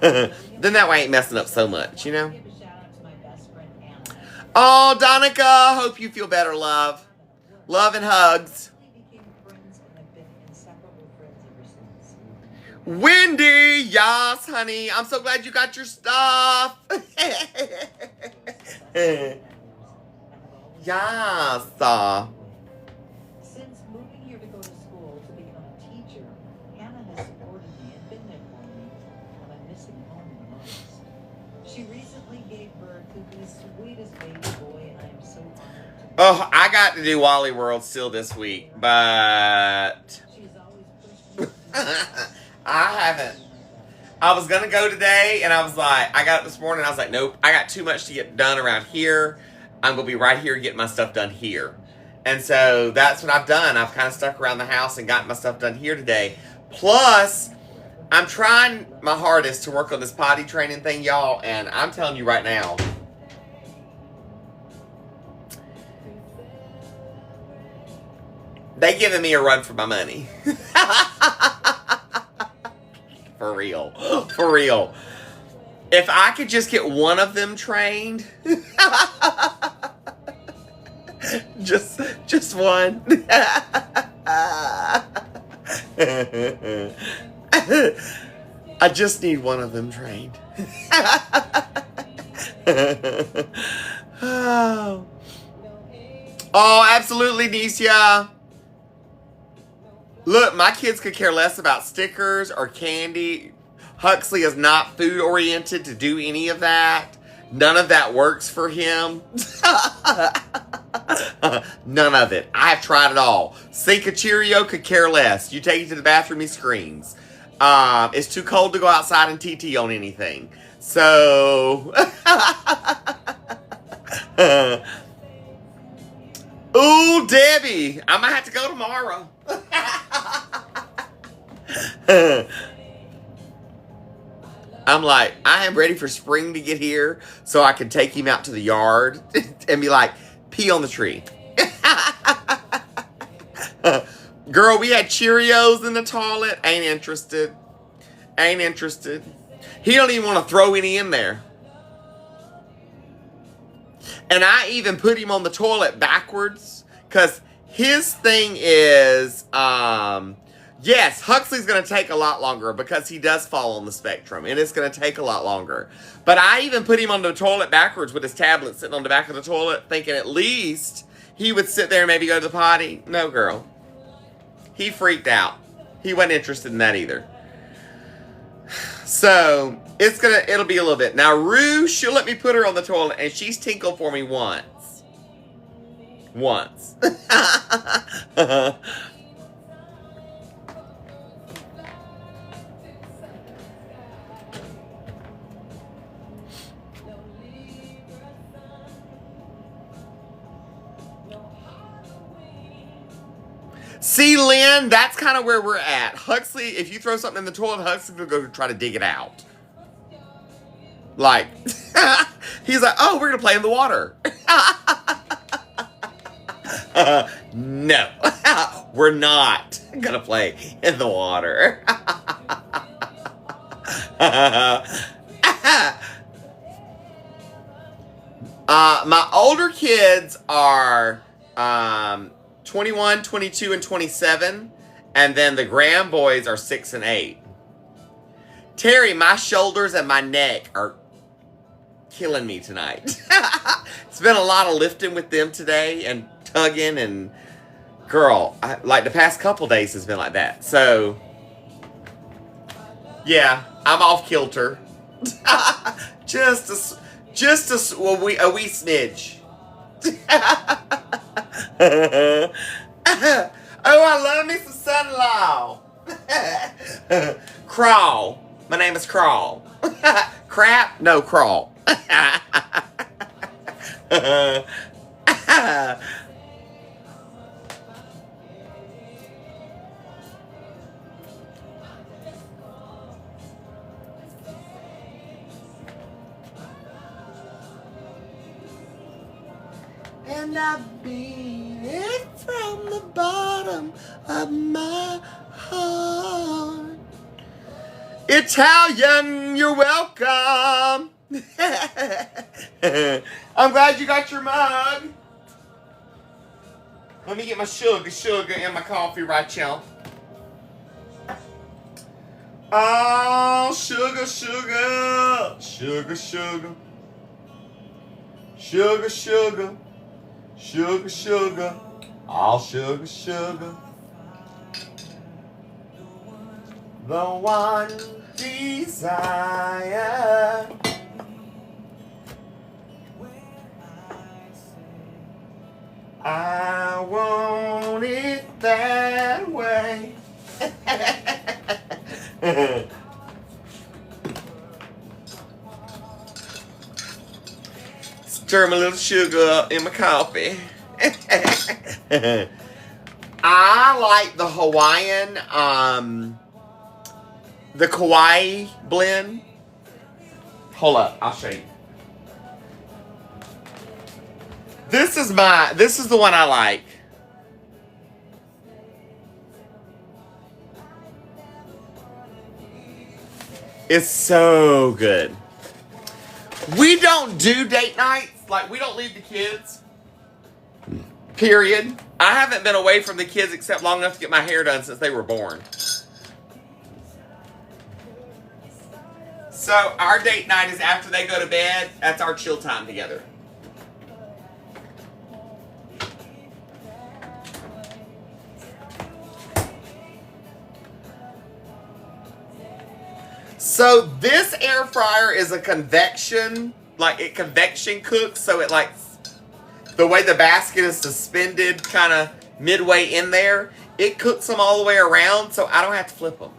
A: Then that way I ain't messing up so much, you know? Oh, Donica, hope you feel better, love. Love and hugs. Wendy, yes, honey. I'm so glad you got your stuff. Yes.
M: Since moving here to go to school to become a teacher, Hannah has supported me and been there for me when I'm missing home the most. She recently gave birth to the sweetest baby boy, and I am so honored to.
A: Oh, I got to do Wally World still this week, but I haven't. I was going to go today, and I was like, I got up this morning, and I was like, nope, I got too much to get done around here. I'm going to be right here getting my stuff done here. And so that's what I've done. I've kind of stuck around the house and gotten my stuff done here today. Plus, I'm trying my hardest to work on this potty training thing, y'all, and I'm telling you right now, they giving me a run for my money. For real. For real. If I could just get one of them trained. just one. I just need one of them trained. Oh, absolutely, Nisha. Look, my kids could care less about stickers or candy. Huxley is not food-oriented to do any of that. None of that works for him. None of it. I have tried it all. Sink a Cheerio could care less. You take it to the bathroom, he screams. It's too cold to go outside and TT on anything. So... Ooh, Debbie. I might have to go tomorrow. I'm like, I am ready for spring to get here so I can take him out to the yard and be like, pee on the tree. Girl, we had Cheerios in the toilet. Ain't interested. Ain't interested. He don't even want to throw any in there. And I even put him on the toilet backwards because his thing is, yes, Huxley's going to take a lot longer because he does fall on the spectrum, and it's going to take a lot longer. But I even put him on the toilet backwards with his tablet sitting on the back of the toilet, thinking at least he would sit there and maybe go to the potty. No, girl. He freaked out. He wasn't interested in that either. So, it'll be a little bit. Now, Rue, she'll let me put her on the toilet, and she's tinkled for me once. Once. See, Lynn, that's kind of where we're at. Huxley, if you throw something in the toilet, Huxley will go try to dig it out. Like, he's like, oh, we're going to play in the water. No, we're not going to play in the water. My older kids are 21, 22, and 27. And then the grand boys are 6 and 8. Terry, my shoulders and my neck are killing me tonight. It's been a lot of lifting with them today and tugging and girl, like the past couple days has been like that. So, yeah, I'm off kilter. just a wee smidge. Oh, I love me some Sunlaw. Crawl. My name is Crawl. Crap? No, Crawl. And I mean it from the bottom of my heart. Italian, you're welcome. I'm glad you got your mug. Let me get my sugar in my coffee right here. Oh, sugar. All sugar. The one desire. I want it that way. Stir my little sugar up in my coffee. I like the Hawaiian, the Kauai blend. Hold up, I'll show you. This is the one I like. It's so good. We don't do date nights. Like, we don't leave the kids. Period. I haven't been away from the kids except long enough to get my hair done since they were born. So, our date night is after they go to bed. That's our chill time together. So this air fryer is a convection, like it convection cooks, so it like, the way the basket is suspended kind of midway in there, it cooks them all the way around, so I don't have to flip them.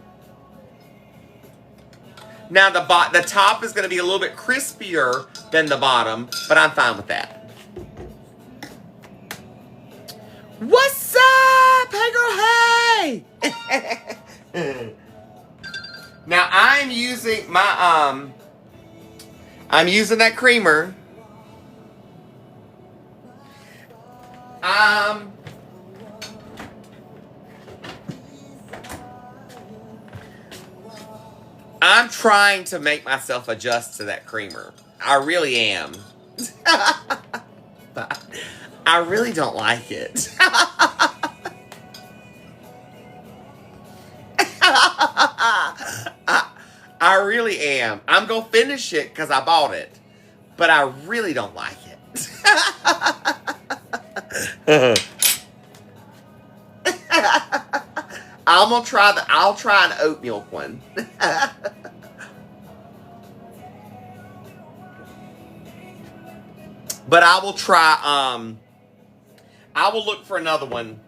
A: Now the top is going to be a little bit crispier than the bottom, but I'm fine with that. What's up? Hey girl, hey! Now I'm using my I'm using that creamer. I'm trying to make myself adjust to that creamer. I really am. I really don't like it. I really am. I'm going to finish it because I bought it. But I really don't like it. I'll try an oat milk one. But I will try, I will look for another one.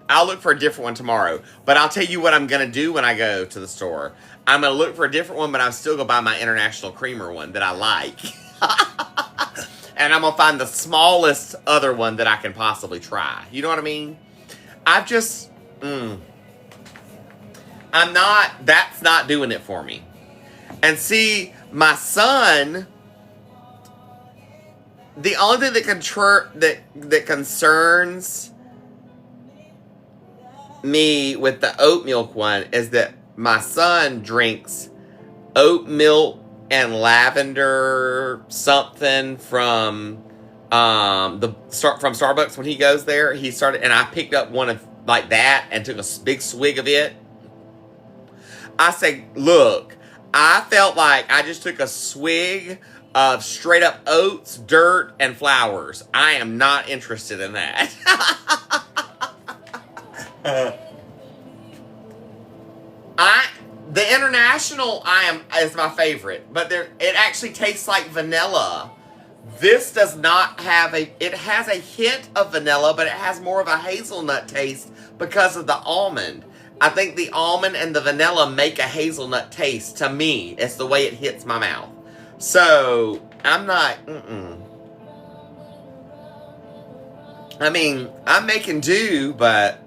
A: I'll look for a different one tomorrow. But I'll tell you what I'm going to do when I go to the store. I'm going to look for a different one, but I'm still going to buy my International Creamer one that I like. And I'm going to find the smallest other one that I can possibly try. You know what I mean? I've just, that's not doing it for me. And see, my son, the only thing that concerns me with the oat milk one is that my son drinks oat milk and lavender something from Starbucks when he goes there. He started, and I picked up one of like that and took a big swig of it. I say, look, I felt like I just took a swig of straight up oats, dirt, and flowers. I am not interested in that. The International is my favorite, but it actually tastes like vanilla. This does not have it has a hint of vanilla, but it has more of a hazelnut taste because of the almond. I think the almond and the vanilla make a hazelnut taste to me. It's the way it hits my mouth. So, I'm not, I mean, I'm making do, but...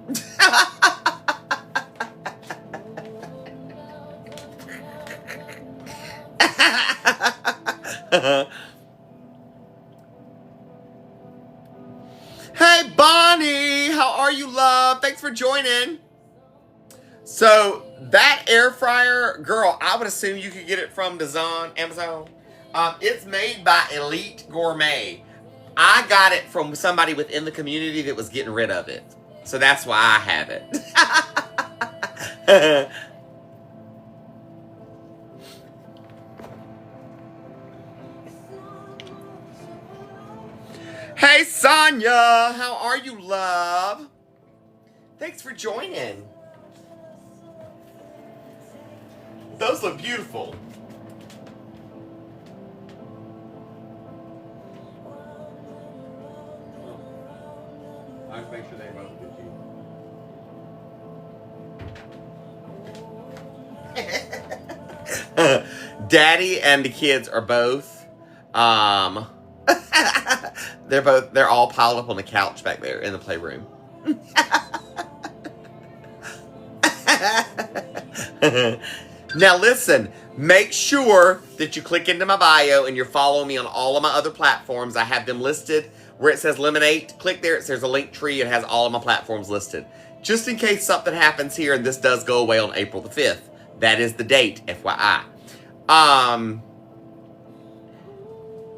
A: Hey, Bonnie! How are you, love? Thanks for joining. So, that air fryer, girl, I would assume you could get it from Amazon. It's made by Elite Gourmet. I got it from somebody within the community that was getting rid of it. So that's why I have it. Hey, Sonia! How are you, love? Thanks for joining. Those look beautiful. I have to make sure they both get you. Daddy and the kids are both, they're all piled up on the couch back there in the playroom. Now listen, make sure that you click into my bio and you're following me on all of my other platforms. I have them listed where it says Lemonade. Click there, it says a link tree. It has all of my platforms listed. Just in case something happens here and this does go away on April the 5th. That is the date, FYI.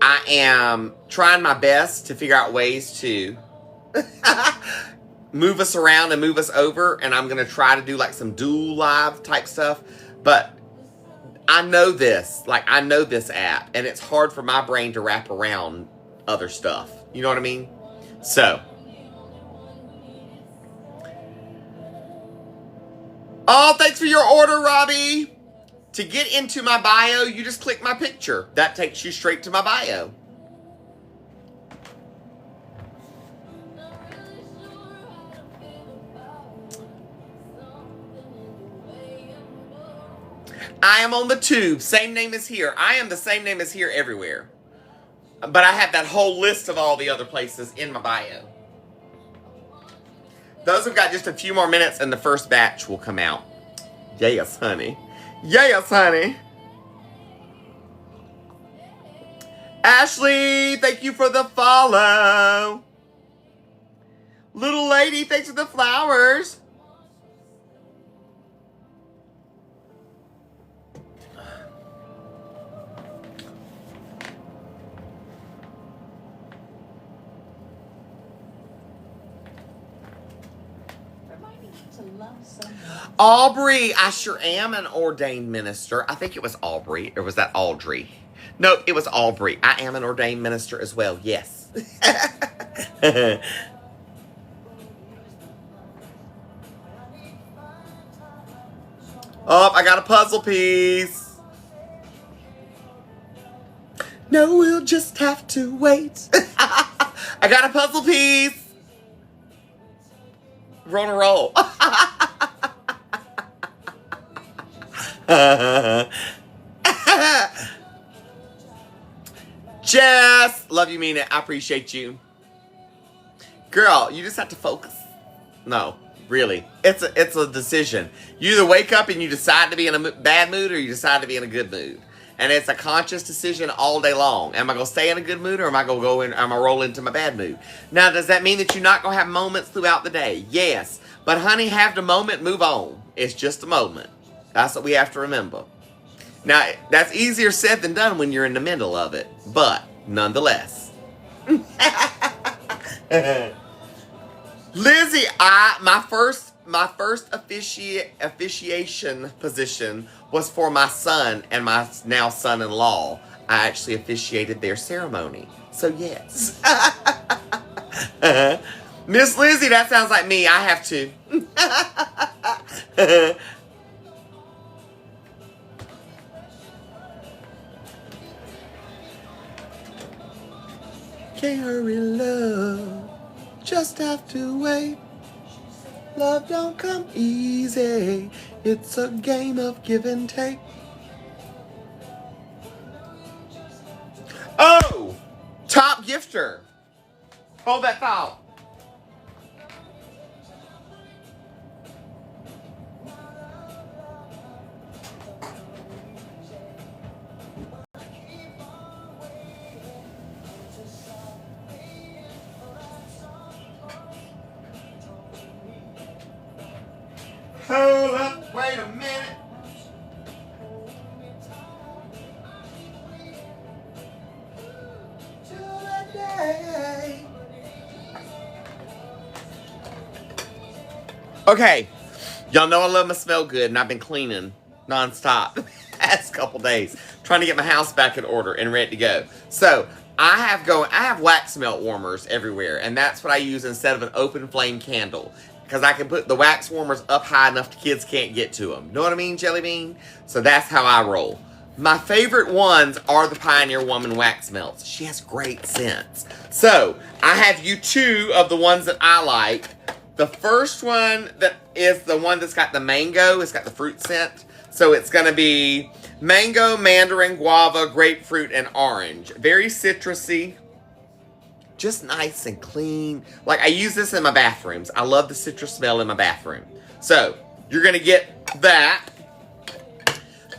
A: I am trying my best to figure out ways to move us around and move us over. And I'm going to try to do like some dual live type stuff. But I know this. Like, I know this app. And it's hard for my brain to wrap around other stuff. You know what I mean? So. Oh, thanks for your order, Robbie. To get into my bio, you just click my picture. That takes you straight to my bio. I am on the tube. Same name as here. I am the same name as here everywhere. But I have that whole list of all the other places in my bio. Those have got just a few more minutes and the first batch will come out. Yes, honey. Yes, honey. Ashley, thank you for the follow. Little lady, thanks for the flowers. Aubrey, I sure am an ordained minister. I think it was Aubrey, or was that Audrey? No, it was Aubrey. I am an ordained minister as well, yes. Oh, I got a puzzle piece. No, we'll just have to wait. I got a puzzle piece. We're on a roll. Jess, love you, mean it. I appreciate you. Girl, you just have to focus. No, really. It's a decision. You either wake up and you decide to be in a bad mood or you decide to be in a good mood. And it's a conscious decision all day long. Am I going to stay in a good mood or am I going to go in, am I roll into my bad mood? Now, does that mean that you're not going to have moments throughout the day? Yes. But honey, have the moment, move on. It's just a moment. That's what we have to remember. Now, that's easier said than done when you're in the middle of it. But, nonetheless. Lizzie, my first officiation position was for my son and my now son-in-law. I actually officiated their ceremony. So, yes. Miss Lizzie, that sounds like me. I have to. Can't hurry, love. Just have to wait. Love don't come easy. It's a game of give and take. Oh! Top gifter. Hold that thought. Hold up, wait a minute. Okay, y'all know I love my smell good, and I've been cleaning nonstop the past couple days, trying to get my house back in order and ready to go. So I have wax melt warmers everywhere, and that's what I use instead of an open flame candle. Because I can put the wax warmers up high enough the kids can't get to them. Know what I mean, Jelly Bean? So that's how I roll. My favorite ones are the Pioneer Woman wax melts. She has great scents. So I have you two of the ones that I like. The first one that is the one that's got the mango. It's got the fruit scent. So it's going to be mango, mandarin, guava, grapefruit, and orange. Very citrusy. Just nice and clean. Like, I use this in my bathrooms. I love the citrus smell in my bathroom. So, you're going to get that.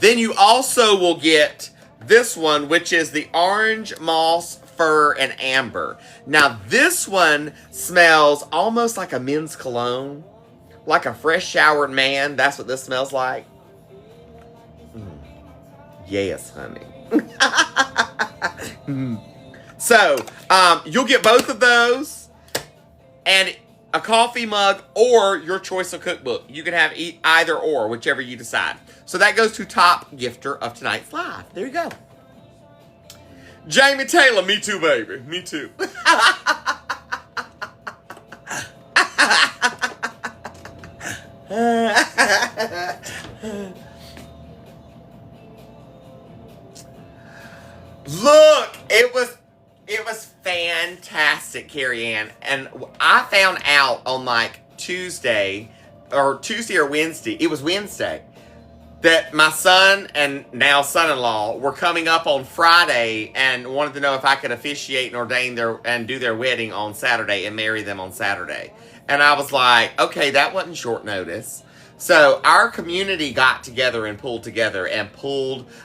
A: Then you also will get this one, which is the orange, moss, fir, and amber. Now, this one smells almost like a men's cologne. Like a fresh showered man. That's what this smells like. Yes, honey. So, you'll get both of those and a coffee mug or your choice of cookbook. You can have either or, whichever you decide. So that goes to top gifter of tonight's live. There you go. Jamie Taylor, me too, baby. Me too. Look, it was fantastic, Carrie Ann. And I found out on like Tuesday or Wednesday, it was Wednesday, that my son and now son-in-law were coming up on Friday and wanted to know if I could officiate and ordain and do their wedding on Saturday and marry them on Saturday. And I was like, okay, that wasn't short notice. So our community got together and pulled together and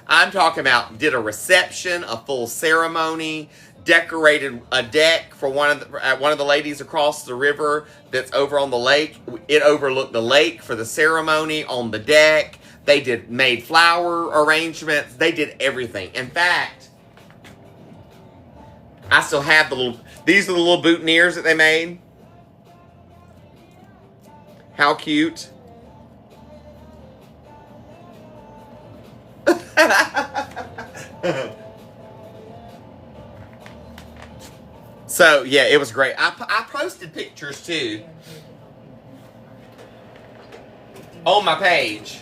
A: I'm talking about, did a reception, a full ceremony, decorated a deck for one of the ladies across the river that's over on the lake. It overlooked the lake for the ceremony on the deck. They made flower arrangements. They did everything. In fact, I still have these are the little boutonnieres that they made. How cute. So, yeah, it was great. I posted pictures, too, on my page.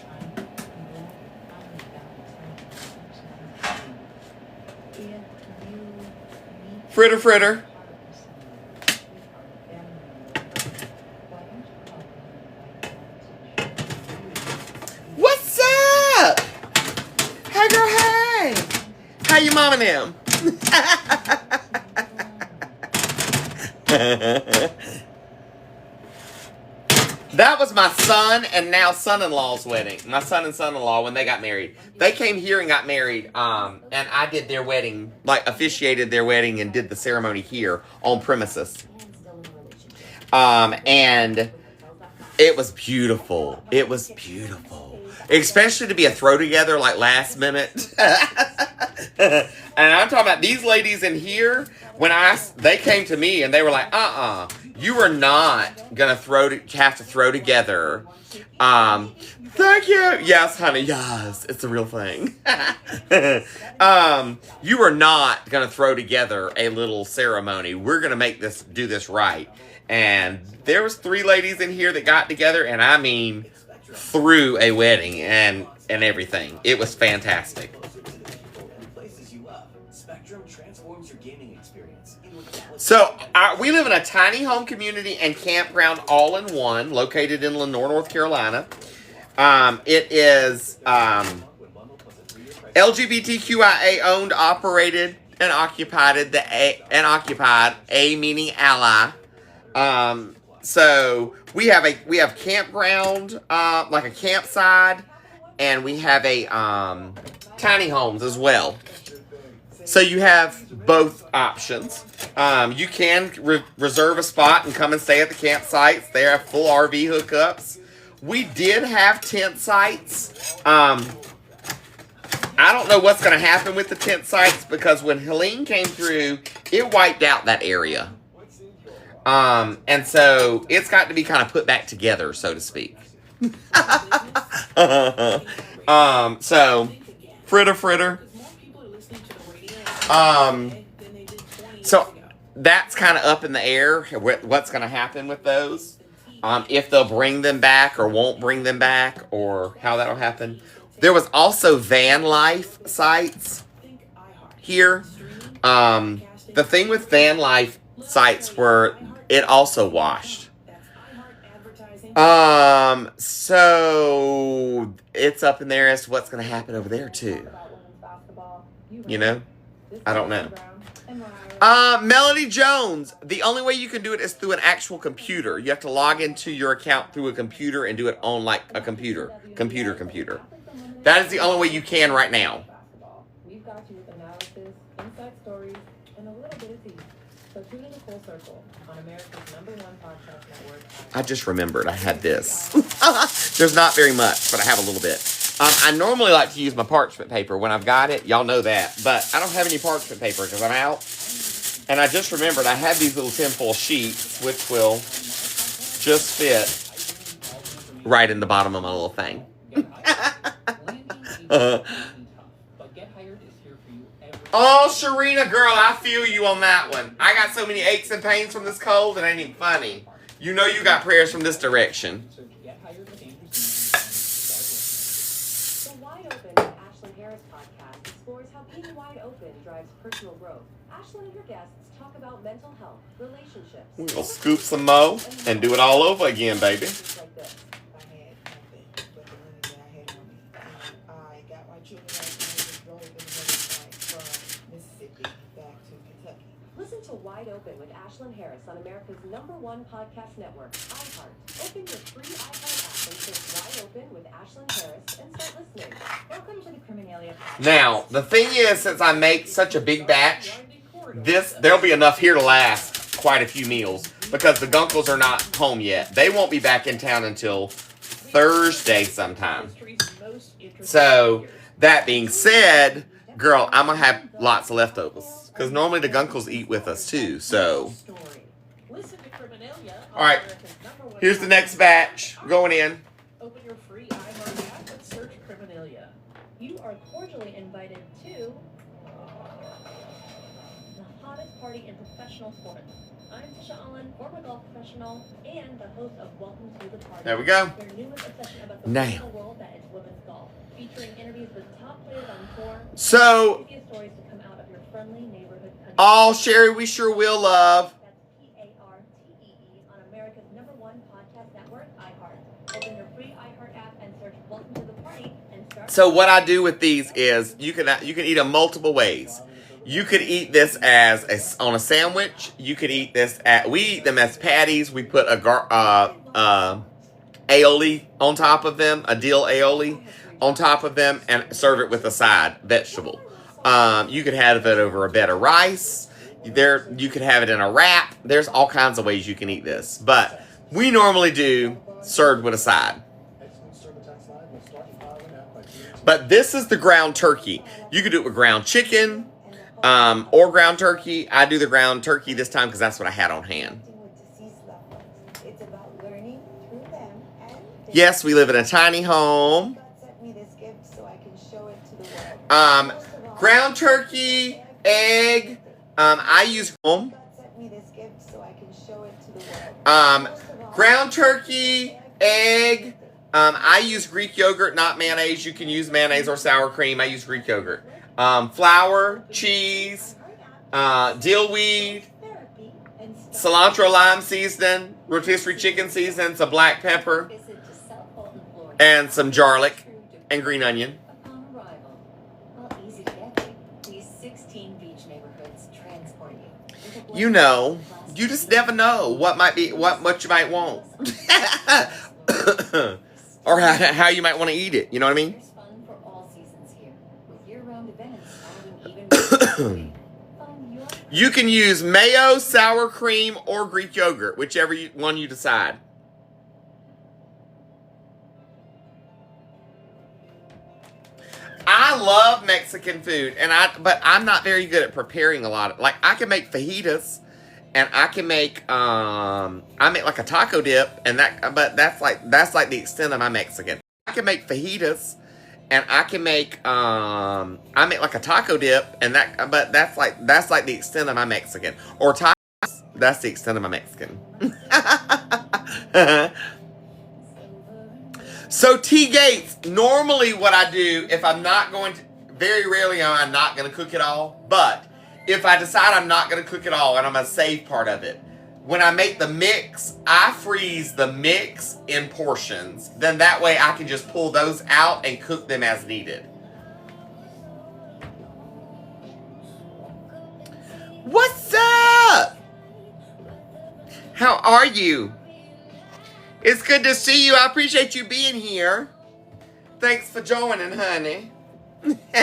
A: Fritter. What's up? Hey, girl, hey. How you mom and them? That was my son and now son-in-law's wedding. My son and son-in-law, when they got married. They came here and got married, and I did their wedding, like officiated their wedding and did the ceremony here on premises. And it was beautiful. It was beautiful. Especially to be a throw together like last minute. And I'm talking about these ladies in here, when they came to me and they were like, you are not gonna have to throw together. Thank you. Yes, honey, yes. It's a real thing. You are not gonna throw together a little ceremony. We're gonna do this right. And there was 3 ladies in here that got together, and I mean threw a wedding and everything. It was fantastic. So, we live in a tiny home community and campground all in one, located in Lenore, North Carolina. It is LGBTQIA owned, operated, and occupied. A meaning ally. So we have campground, like a campsite, and we have a tiny homes as well. So you have both options. You can reserve a spot and come and stay at the campsites. They have full RV hookups. We did have tent sites. I don't know what's going to happen with the tent sites because when Helene came through, it wiped out that area. And so it's got to be kind of put back together, so to speak. So fritter. So that's kind of up in the air, what's going to happen with those. If they'll bring them back or won't bring them back or how that'll happen. There was also van life sites here. The thing with van life sites were it also washed. So it's up in there as to what's going to happen over there too. You know? I don't know. Melody Jones. The only way you can do it is through an actual computer. You have to log into your account through a computer and do it on like a computer. Computer. That is the only way you can right now.
F: We've got you with analysis, inside stories, and a little bit of tea. So tune in to Full Circle on America's #1 podcast network.
A: I just remembered I had this. There's not very much, but I have a little bit. I normally like to use my parchment paper when I've got it. Y'all know that. But I don't have any parchment paper because I'm out. And I just remembered I have these little tinfoil sheets, which will just fit right in the bottom of my little thing. Oh, Sharina, girl, I feel you on that one. I got so many aches and pains from this cold, it ain't even funny. You know you got prayers from this direction.
F: The Wide Open with Ashlyn Harris podcast explores how being wide open drives personal growth. Ashlyn and her guests talk about mental health, relationships.
A: We'll scoop some more and do it all over again, baby.
F: Listen to Wide Open with Ashlyn Harris on America's #1 podcast network, iHeart. Open your free iHeart app and search Wide Open with Ashlyn Harris and start listening. Welcome to the Criminalia.
A: Now, the thing is, since I make such a big batch, there'll be enough here to last quite a few meals because the Gunkles are not home yet. They won't be back in town until Thursday sometime. So, that being said, girl, I'm going to have lots of leftovers. Because normally the Gunkles eat with us too, so. Alright, here's the next batch going in.
M: Open your free iHeart app and search Criminalia. You are cordially
N: party in professional sports. I'm Tisha Allen, former golf professional, and the host of Welcome to the Party.
A: There we go.
N: Your newest obsession about the
A: Now.
N: wonderful world that is women's golf, featuring interviews with top players on tour.
A: So,
N: Stories to come out of your friendly neighborhood country.
A: all Sherry we sure will love.
N: That's PARTEE on America's #1 podcast network, iHeart. Open your free iHeart app and search Welcome to the Party and start.
A: So what I do with these is you can eat them multiple ways. You could eat this on a sandwich. You could eat this we eat them as patties. We put a aioli on top of them, a dill aioli on top of them, and serve it with a side vegetable. You could have it over a bed of rice. You could have it in a wrap. There's all kinds of ways you can eat this, but we normally do served with a side. But this is the ground turkey. You could do it with ground chicken. Or ground turkey. I do the ground turkey this time because that's what I had on hand. Yes, we live in a tiny home. Ground turkey, egg. I use home. Ground turkey, egg. I use Greek yogurt, not mayonnaise. You can use mayonnaise or sour cream. I use Greek yogurt. Flour, cheese, dill weed, cilantro lime seasoning, rotisserie chicken seasoning, some black pepper, and some garlic and green onion. You know, you just never know what you might want. Or how you might want to eat it. You know what I mean? You can use mayo, sour cream, or Greek yogurt, whichever one you decide. I love Mexican food, but I'm not very good at preparing a lot of. Like, I can make fajitas, and I can make I make like a taco dip, but that's like the extent of my Mexican. I can make fajitas. And I can make I make like a taco dip, but that's like the extent of my Mexican. Or tacos, that's the extent of my Mexican. So T Gates, normally what I do if I'm not going to, very rarely I'm not going to cook it all, but if I decide I'm not going to cook it all and I'm going to save part of it, when I make the mix, I freeze the mix in portions. Then that way I can just pull those out and cook them as needed. What's up? How are you? It's good to see you. I appreciate you being here. Thanks for joining, honey.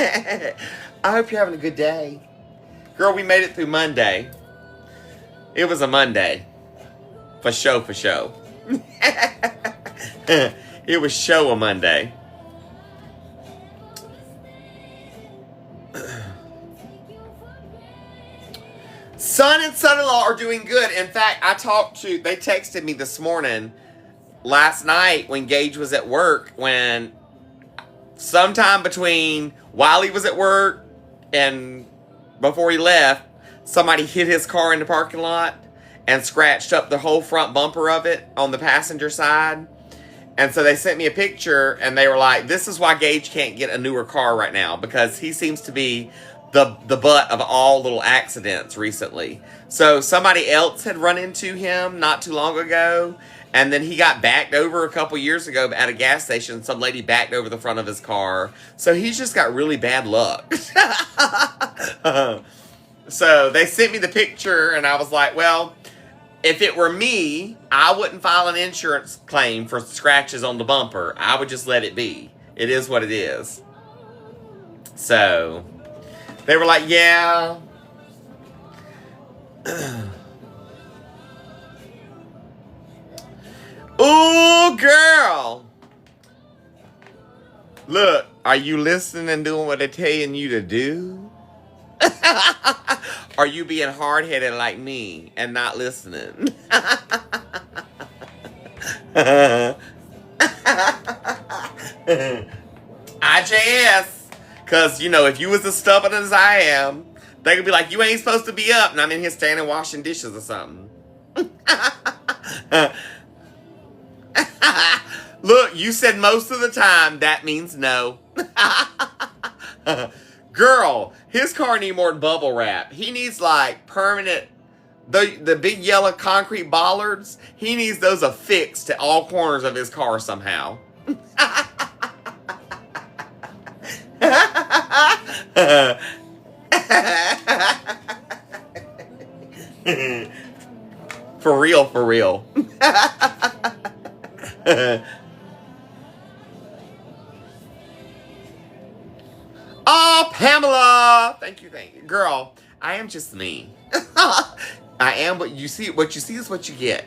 A: I hope you're having a good day. Girl, we made it through Monday. It was a Monday. For show. It was show a Monday. Son and son-in-law are doing good. In fact, they texted me this morning, last night when Gage was at work, when sometime between while he was at work and before he left, somebody hit his car in the parking lot and scratched up the whole front bumper of it on the passenger side. And so they sent me a picture and they were like, this is why Gage can't get a newer car right now, because he seems to be the butt of all little accidents recently. So somebody else had run into him not too long ago, and then he got backed over a couple years ago at a gas station. Some lady backed over the front of his car. So he's just got really bad luck. So they sent me the picture, and I was like, well, if it were me, I wouldn't file an insurance claim for scratches on the bumper. I would just let it be. It is what it is. So they were like, yeah. Ooh, girl. Look, are you listening and doing what they're telling you to do? Are you being hard-headed like me and not listening? IJS. Because, if you was as stubborn as I am, They could be like, you ain't supposed to be up, and I'm in here standing washing dishes or something. Look, you said most of the time. That means no. Girl, his car need more bubble wrap. He needs like permanent, the big yellow concrete bollards. He needs those affixed to all corners of his car somehow. For real, for real. Oh, Pamela! Thank you. Girl, I am just me. I am what you see. What you see is what you get.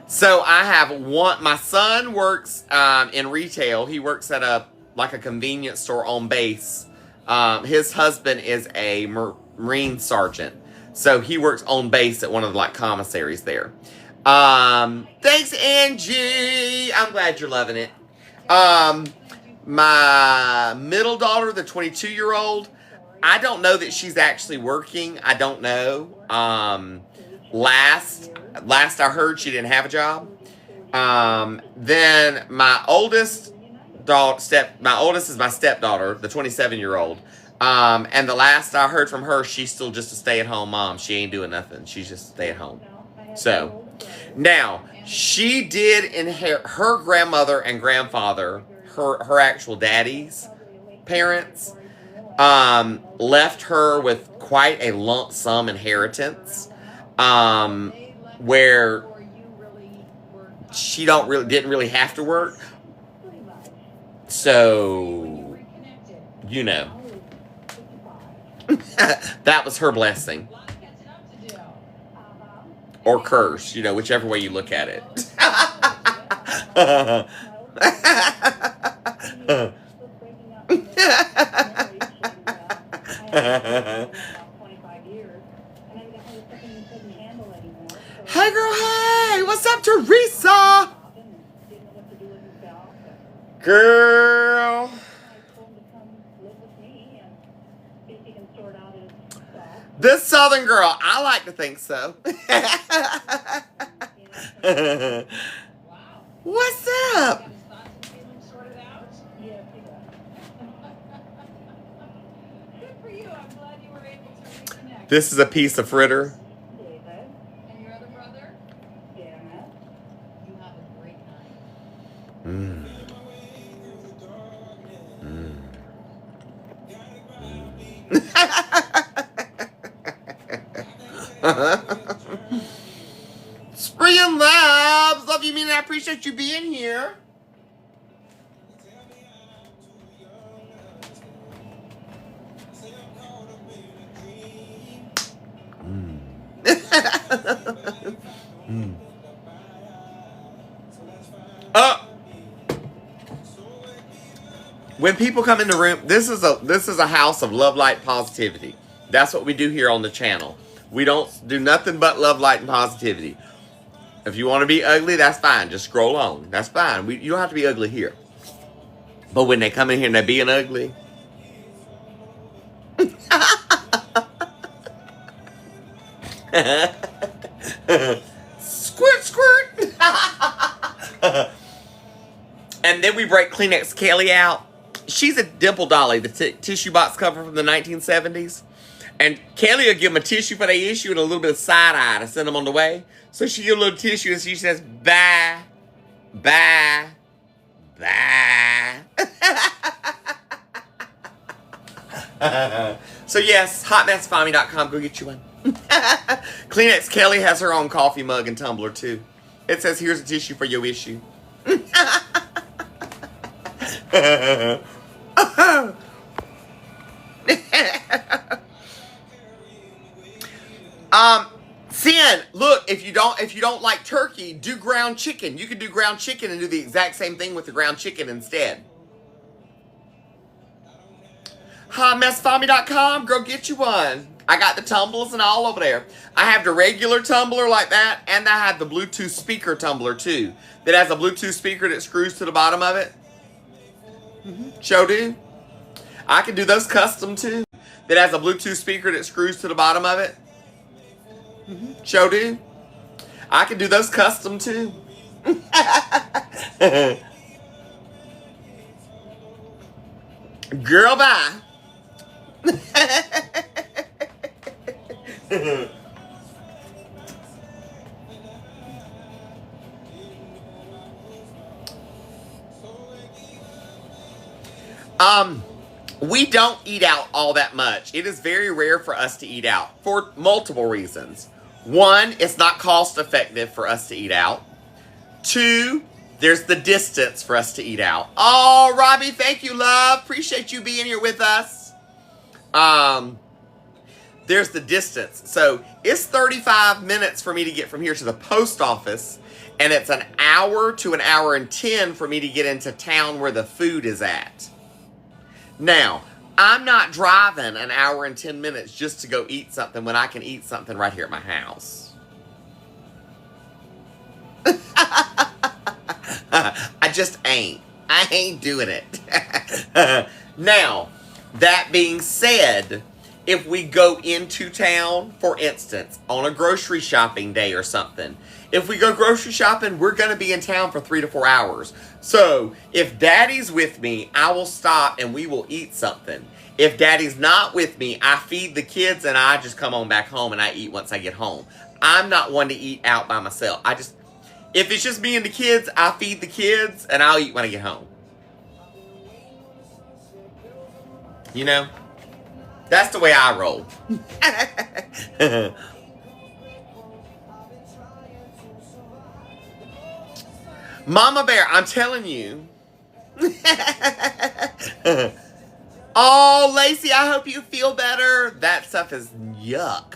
A: So I have my son works in retail. He works at a convenience store on base. His husband is a Marine sergeant. So he works on base at one of the commissaries there. Thanks, Angie. I'm glad you're loving it. My middle daughter, the 22-year-old, I don't know that she's actually working. I don't know. Last I heard, she didn't have a job. Then my oldest is my stepdaughter, the 27-year-old. And the last I heard from her, she's still just a stay-at-home mom. She ain't doing nothing. She's just stay-at-home. So, now, she did inherit her grandmother and grandfather, her actual daddy's parents, left her with quite a lump sum inheritance, where she didn't really have to work. So, that was her blessing. Or curse, whichever way you look at it. Hey girl, hey! What's up, Teresa? Girl. This Southern girl, I like to think so. What's up? This is a piece of fritter.
M: And your other brother? Yeah. You have a great night.
A: Mm. Spring Labs, love you, mean I appreciate you being here. When people come in the room, this is a house of love, light, positivity. That's what we do here on the channel. We don't do nothing but love, light, and positivity. If you want to be ugly, that's fine. Just scroll on. That's fine. You don't have to be ugly here. But when they come in here and they're being ugly, squirt, squirt. And then we break Kleenex Kelly out. She's a dimple dolly, the tissue box cover from the 1970s. And Kelly will give them a tissue for their issue and a little bit of side eye to send them on the way. So she gives a little tissue and she says, bye, bye, bye. So yes, hotmessfami.com, go get you one. Kleenex Kelly has her own coffee mug and tumbler too. It says, here's a tissue for your issue. Sin, look, if you don't like turkey, do ground chicken. You can do ground chicken and do the exact same thing with the ground chicken instead. HotMessFami.com, go get you one. I got the tumblers and all over there. I have the regular tumbler like that, and I have the Bluetooth speaker tumbler too. That has a Bluetooth speaker that screws to the bottom of it. Show do. I can do those custom too. That has a Bluetooth speaker that screws to the bottom of it. Show do. I can do those custom too. Girl, bye. We don't eat out all that much. It is very rare for us to eat out for multiple reasons. One, it's not cost effective for us to eat out. Two, there's the distance for us to eat out. Oh, Robbie, thank you, love. Appreciate you being here with us. There's the distance. So it's 35 minutes for me to get from here to the post office, and it's an hour to an hour and 10 for me to get into town where the food is at. Now, I'm not driving an hour and 10 minutes just to go eat something when I can eat something right here at my house. I just ain't. I ain't doing it. Now, that being said, if we go into town, for instance, on a grocery shopping day or something, if we go grocery shopping, we're going to be in town for 3 to 4 hours. So, if Daddy's with me, I will stop and we will eat something. If Daddy's not with me, I feed the kids and I just come on back home and I eat once I get home. I'm not one to eat out by myself. If it's just me and the kids, I feed the kids and I'll eat when I get home. You know? That's the way I roll. Mama Bear, I'm telling you. Oh, Lacey, I hope you feel better. That stuff is yuck.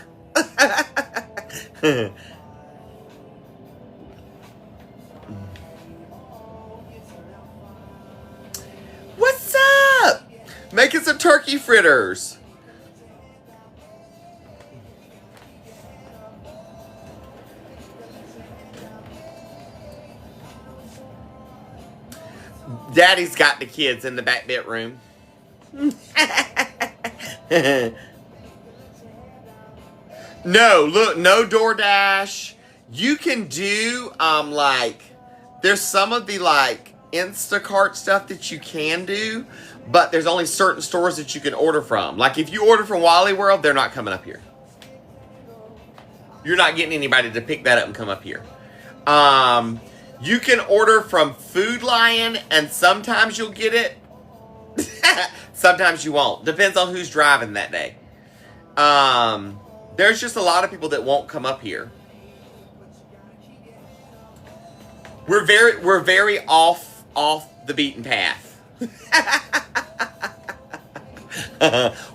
A: What's up? Making some turkey fritters. Daddy's got the kids in the back bedroom. No, look, no DoorDash. You can do, there's some of the, Instacart stuff that you can do, but there's only certain stores that you can order from. Like, if you order from Wally World, they're not coming up here. You're not getting anybody to pick that up and come up here. You can order from Food Lion, and sometimes you'll get it. Sometimes you won't. Depends on who's driving that day. There's just a lot of people that won't come up here. We're very off the beaten path.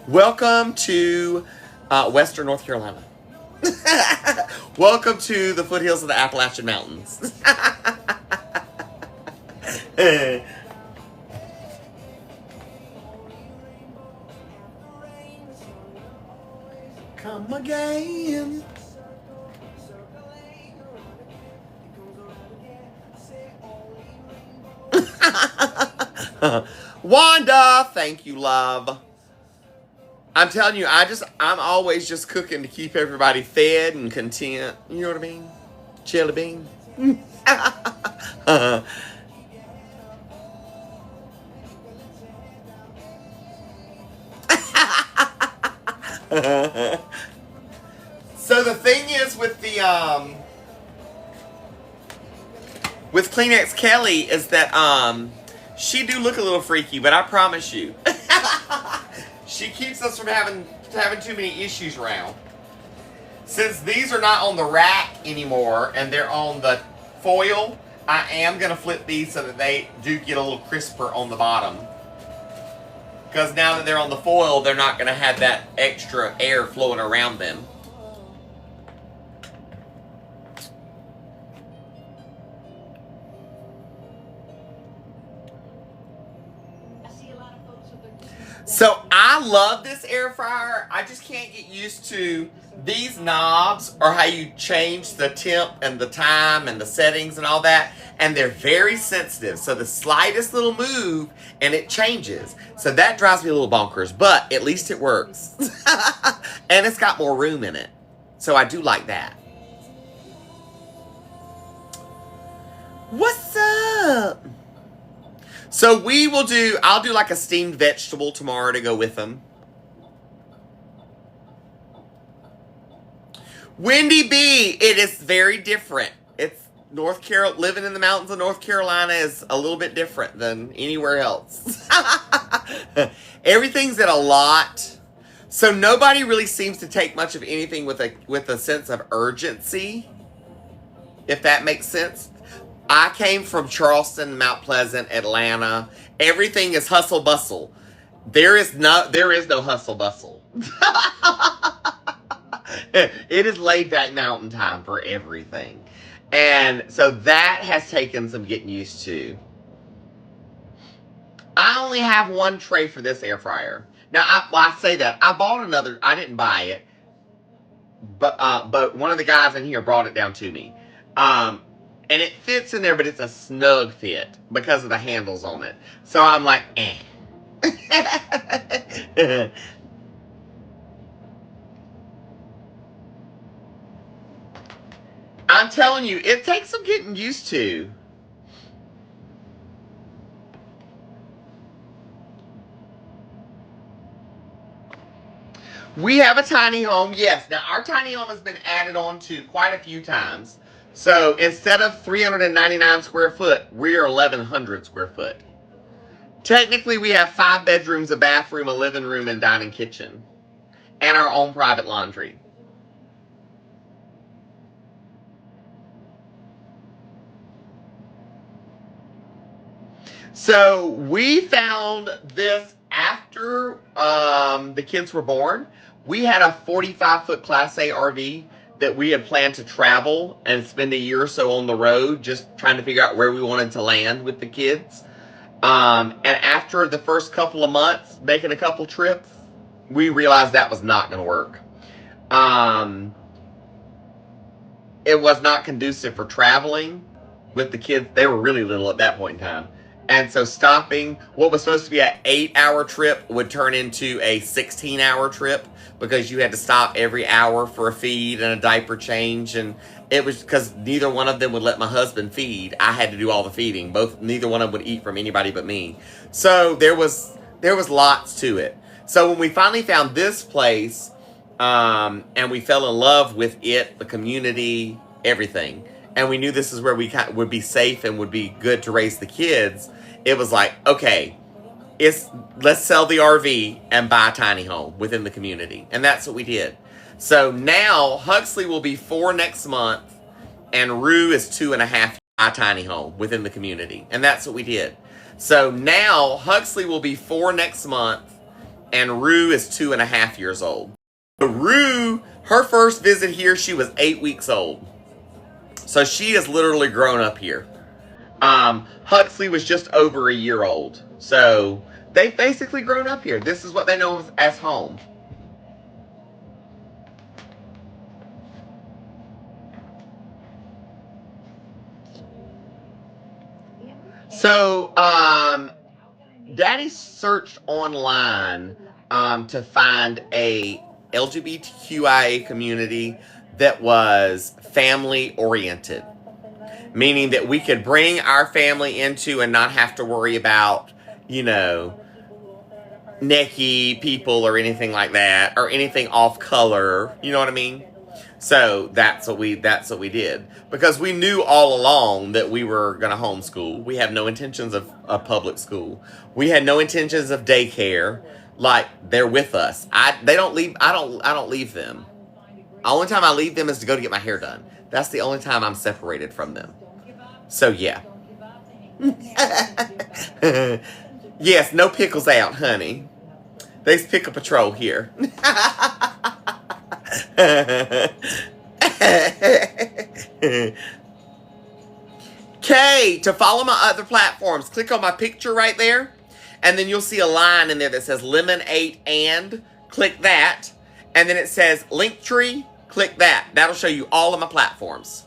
A: Welcome to Western North Carolina. Welcome to the foothills of the Appalachian Mountains. Come again. Wanda, thank you, love. I'm telling you, I'm always just cooking to keep everybody fed and content. You know what I mean? Chili bean. So the thing is with the with Kleenex Kelly is that she do look a little freaky, but I promise you, she keeps us from having too many issues around. Since these are not on the rack anymore and they're on the foil, I am gonna flip these so that they do get a little crisper on the bottom. Because now that they're on the foil, they're not gonna have that extra air flowing around them. So I I love this air fryer. I just can't get used to these knobs or how you change the temp and the time and the settings and all that. And they're very sensitive. So the slightest little move and it changes. So that drives me a little bonkers. But at least it works. And it's got more room in it. So I do like that. What's up? So I'll do like a steamed vegetable tomorrow to go with them. Wendy B, it is very different. It's living in the mountains of North Carolina is a little bit different than anywhere else. Everything's at a lot. So nobody really seems to take much of anything with a sense of urgency. If that makes sense. I came from Charleston, Mount Pleasant, Atlanta. Everything is hustle bustle. There is no hustle bustle. It is laid back mountain time for everything. And so that has taken some getting used to. I only have one tray for this air fryer. Now, I say that. I bought another. I didn't buy it. But one of the guys in here brought it down to me. And it fits in there, but it's a snug fit because of the handles on it. So I'm like, eh. I'm telling you, it takes some getting used to. We have a tiny home, yes. Now, our tiny home has been added on to quite a few times. So, instead of 399 square foot, we are 1,100 square foot. Technically, we have 5 bedrooms, a bathroom, a living room, and dining kitchen. And our own private laundry. So, we found this after the kids were born. We had a 45-foot Class A RV that we had planned to travel and spend a year or so on the road just trying to figure out where we wanted to land with the kids. And after the first couple of months, making a couple trips, we realized that was not going to work. It was not conducive for traveling with the kids. They were really little at that point in time. And so stopping what was supposed to be an 8-hour trip would turn into a 16-hour trip because you had to stop every hour for a feed and a diaper change. And it was because neither one of them would let my husband feed. I had to do all the feeding. Neither one of them would eat from anybody but me. So there was lots to it. So when we finally found this place, and we fell in love with it, the community, everything, and we knew this is where we would be safe and would be good to raise the kids, it was like, okay, let's sell the RV and buy a tiny home within the community. And that's what we did. So now Huxley will be 4 next month and Rue is 2.5 a tiny home within the community. And that's what we did. So now Huxley will be 4 next month and Rue is 2.5 years old. Rue, her first visit here, she was 8 weeks old. So she has literally grown up here. Huxley was just over a year old. So they've basically grown up here. This is what they know as home. So, Daddy searched online to find a LGBTQIA community that was family oriented. Meaning that we could bring our family into and not have to worry about, necky people or anything like that, or anything off color. You know what I mean? So that's what we did. Because we knew all along that we were going to homeschool. We have no intentions of public school. We had no intentions of daycare. Like, they're with us. I don't leave them. The only time I leave them is to go to get my hair done. That's the only time I'm separated from them. So, yeah. Yes, no pickles out, honey. There's Pickle Patrol here. Okay, to follow my other platforms, click on my picture right there. and then you'll see a line in there that says Lemon8 and click that. And then it says Linktree, click that. That'll show you all of my platforms.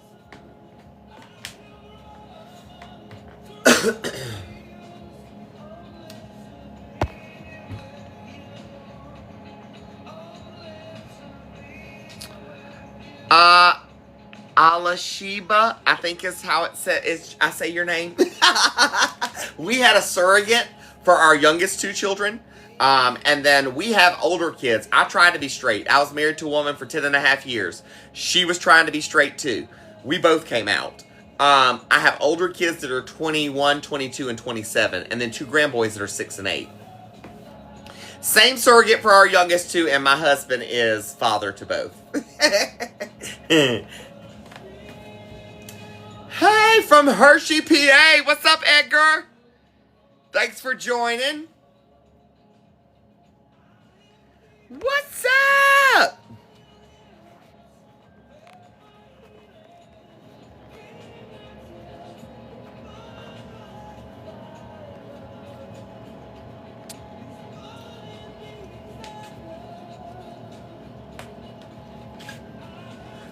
A: Alashiba, I think is how it says. I say your name. We had a surrogate for our youngest two children. And then we have older kids. I tried to be straight. I was married to a woman for 10.5 years. She was trying to be straight too. We both came out. I have older kids that are 21, 22, and 27. And then two grandboys that are 6 and 8. Same surrogate for our youngest two. And my husband is father to both. Hey, from Hershey, PA. What's up, Edgar? Thanks for joining. What's up?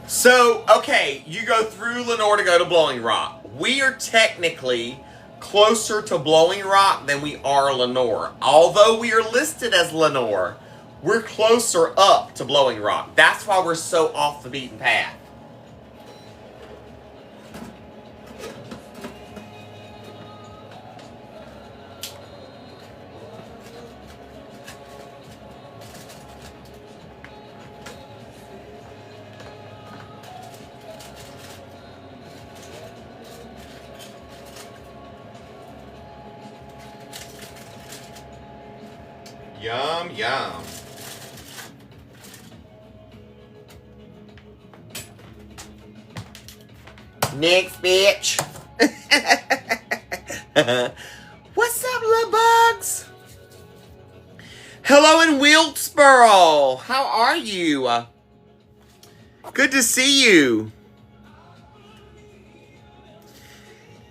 A: So, okay, you go through Lenore to go to Blowing Rock. We are technically closer to Blowing Rock than we are Lenore. Although we are listed as Lenore, we're closer up to Blowing Rock. That's why we're so off the beaten path. Yum, yum. Next, bitch. What's up, little bugs? Hello in Wilkesboro. How are you? Good to see you.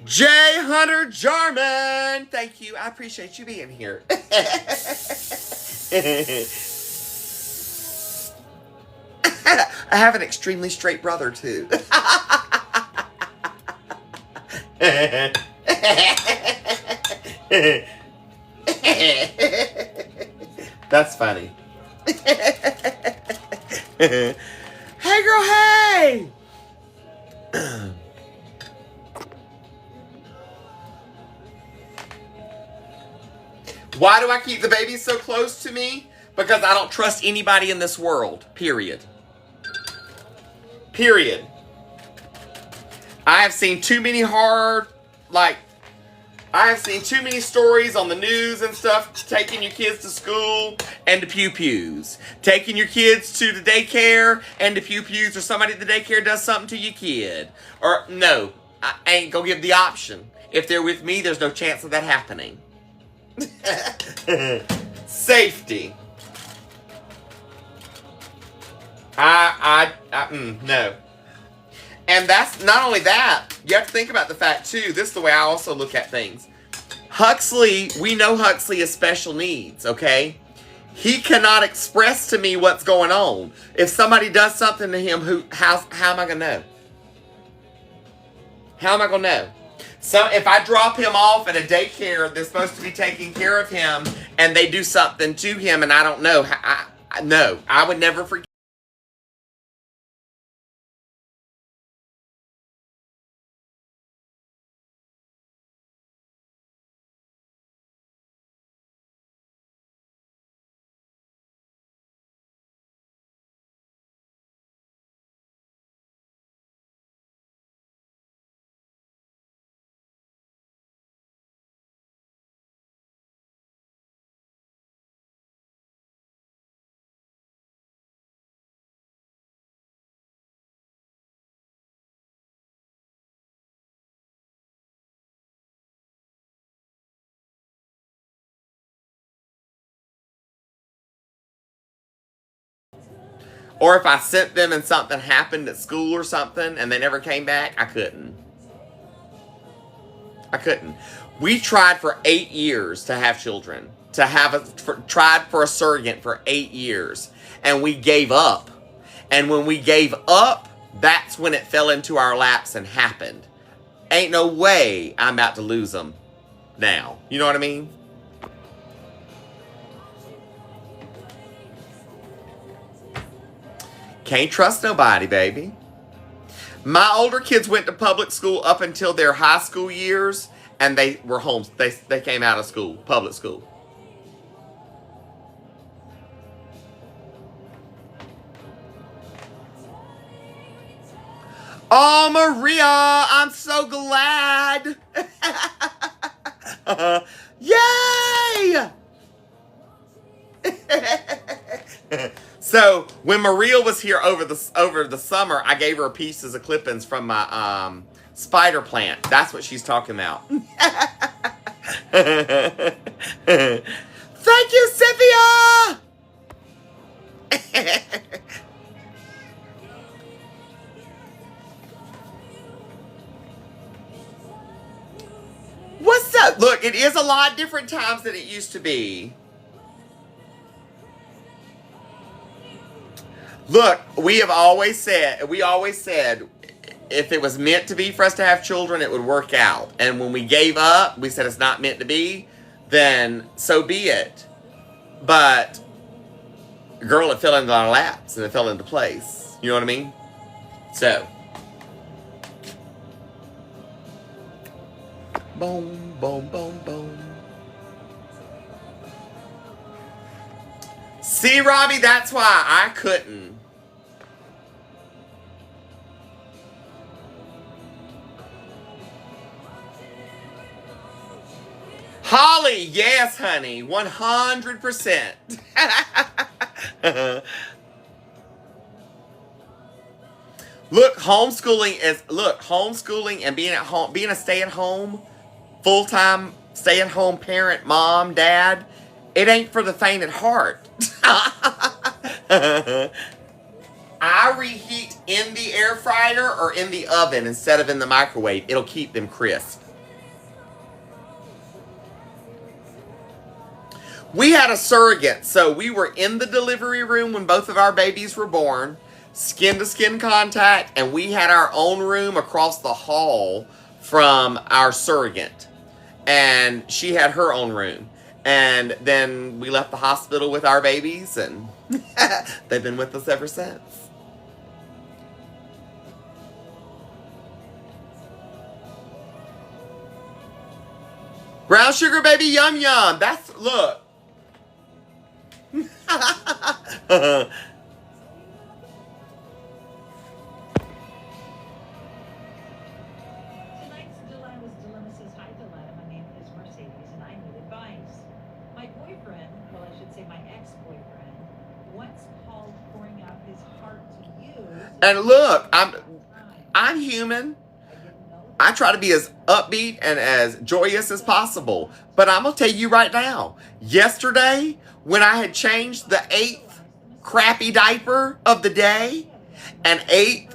A: J. Hunter Jarman. Thank you. I appreciate you being here. I have an extremely straight brother, too. That's funny. Hey, girl, hey! Why do I keep the babies so close to me? Because I don't trust anybody in this world. Period. Period. I have seen too many I have seen too many stories on the news and stuff, taking your kids to school and to pew-pews. Taking your kids to the daycare and to pew-pews, or somebody at the daycare does something to your kid. Or, no, I ain't gonna give the option. If they're with me, there's no chance of that happening. Safety. No. And that's not only that, you have to think about the fact too, this is the way I also look at things. Huxley, we know Huxley has special needs, okay? He cannot express to me what's going on. If somebody does something to him, how am I gonna know? How am I gonna know? So if I drop him off at a daycare that's supposed to be taking care of him, and they do something to him and I don't know, no, I would never forget. Or if I sent them and something happened at school or something and they never came back, I couldn't. We tried for 8 years to have children. Tried for a surrogate for 8 years. And we gave up. And when we gave up, that's when it fell into our laps and happened. Ain't no way I'm about to lose them now. You know what I mean? Can't trust nobody, baby. My older kids went to public school up until their high school years, and they were home. They came out of school, public school. Oh, Maria, I'm so glad. Yay! So when Maria was here over the summer, I gave her pieces of clippings from my spider plant. That's what she's talking about. Thank you, Cynthia. What's up? Look, it is a lot different times than it used to be. Look, we always said, if it was meant to be for us to have children, it would work out. And when we gave up, we said it's not meant to be, then so be it. But, girl, it fell into our laps and it fell into place. You know what I mean? So. Boom, boom, boom, boom. See, Robbie, that's why I couldn't. Holly, yes, honey, 100%. Look, homeschooling and being at home, being a stay-at-home, full-time stay-at-home parent, mom, dad, it ain't for the faint at heart. I reheat in the air fryer or in the oven instead of in the microwave. It'll keep them crisp. We had a surrogate, so we were in the delivery room when both of our babies were born, skin-to-skin contact, and we had our own room across the hall from our surrogate. And she had her own room. And then we left the hospital with our babies, and they've been with us ever since. Brown sugar baby yum yum. That's, look. And look, I'm human. I try to be as upbeat and as joyous as possible. But I'm going to tell you right now, yesterday, when I had changed the 8th crappy diaper of the day and 8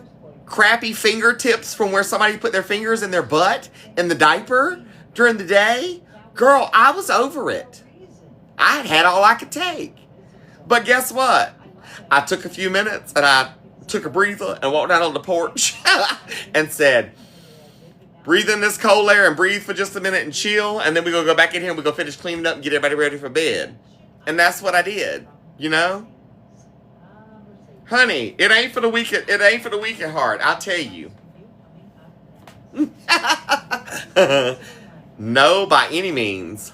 A: crappy fingertips from where somebody put their fingers in their butt in the diaper during the day, girl, I was over it. I had had all I could take. But guess what? I took a few minutes and I took a breather and walked out on the porch and said, breathe in this cold air and breathe for just a minute and chill, and then we're going to go back in here and we're going to finish cleaning up and get everybody ready for bed. And that's what I did, you know? Honey, it ain't for the weak at heart, I'll tell you. No, by any means.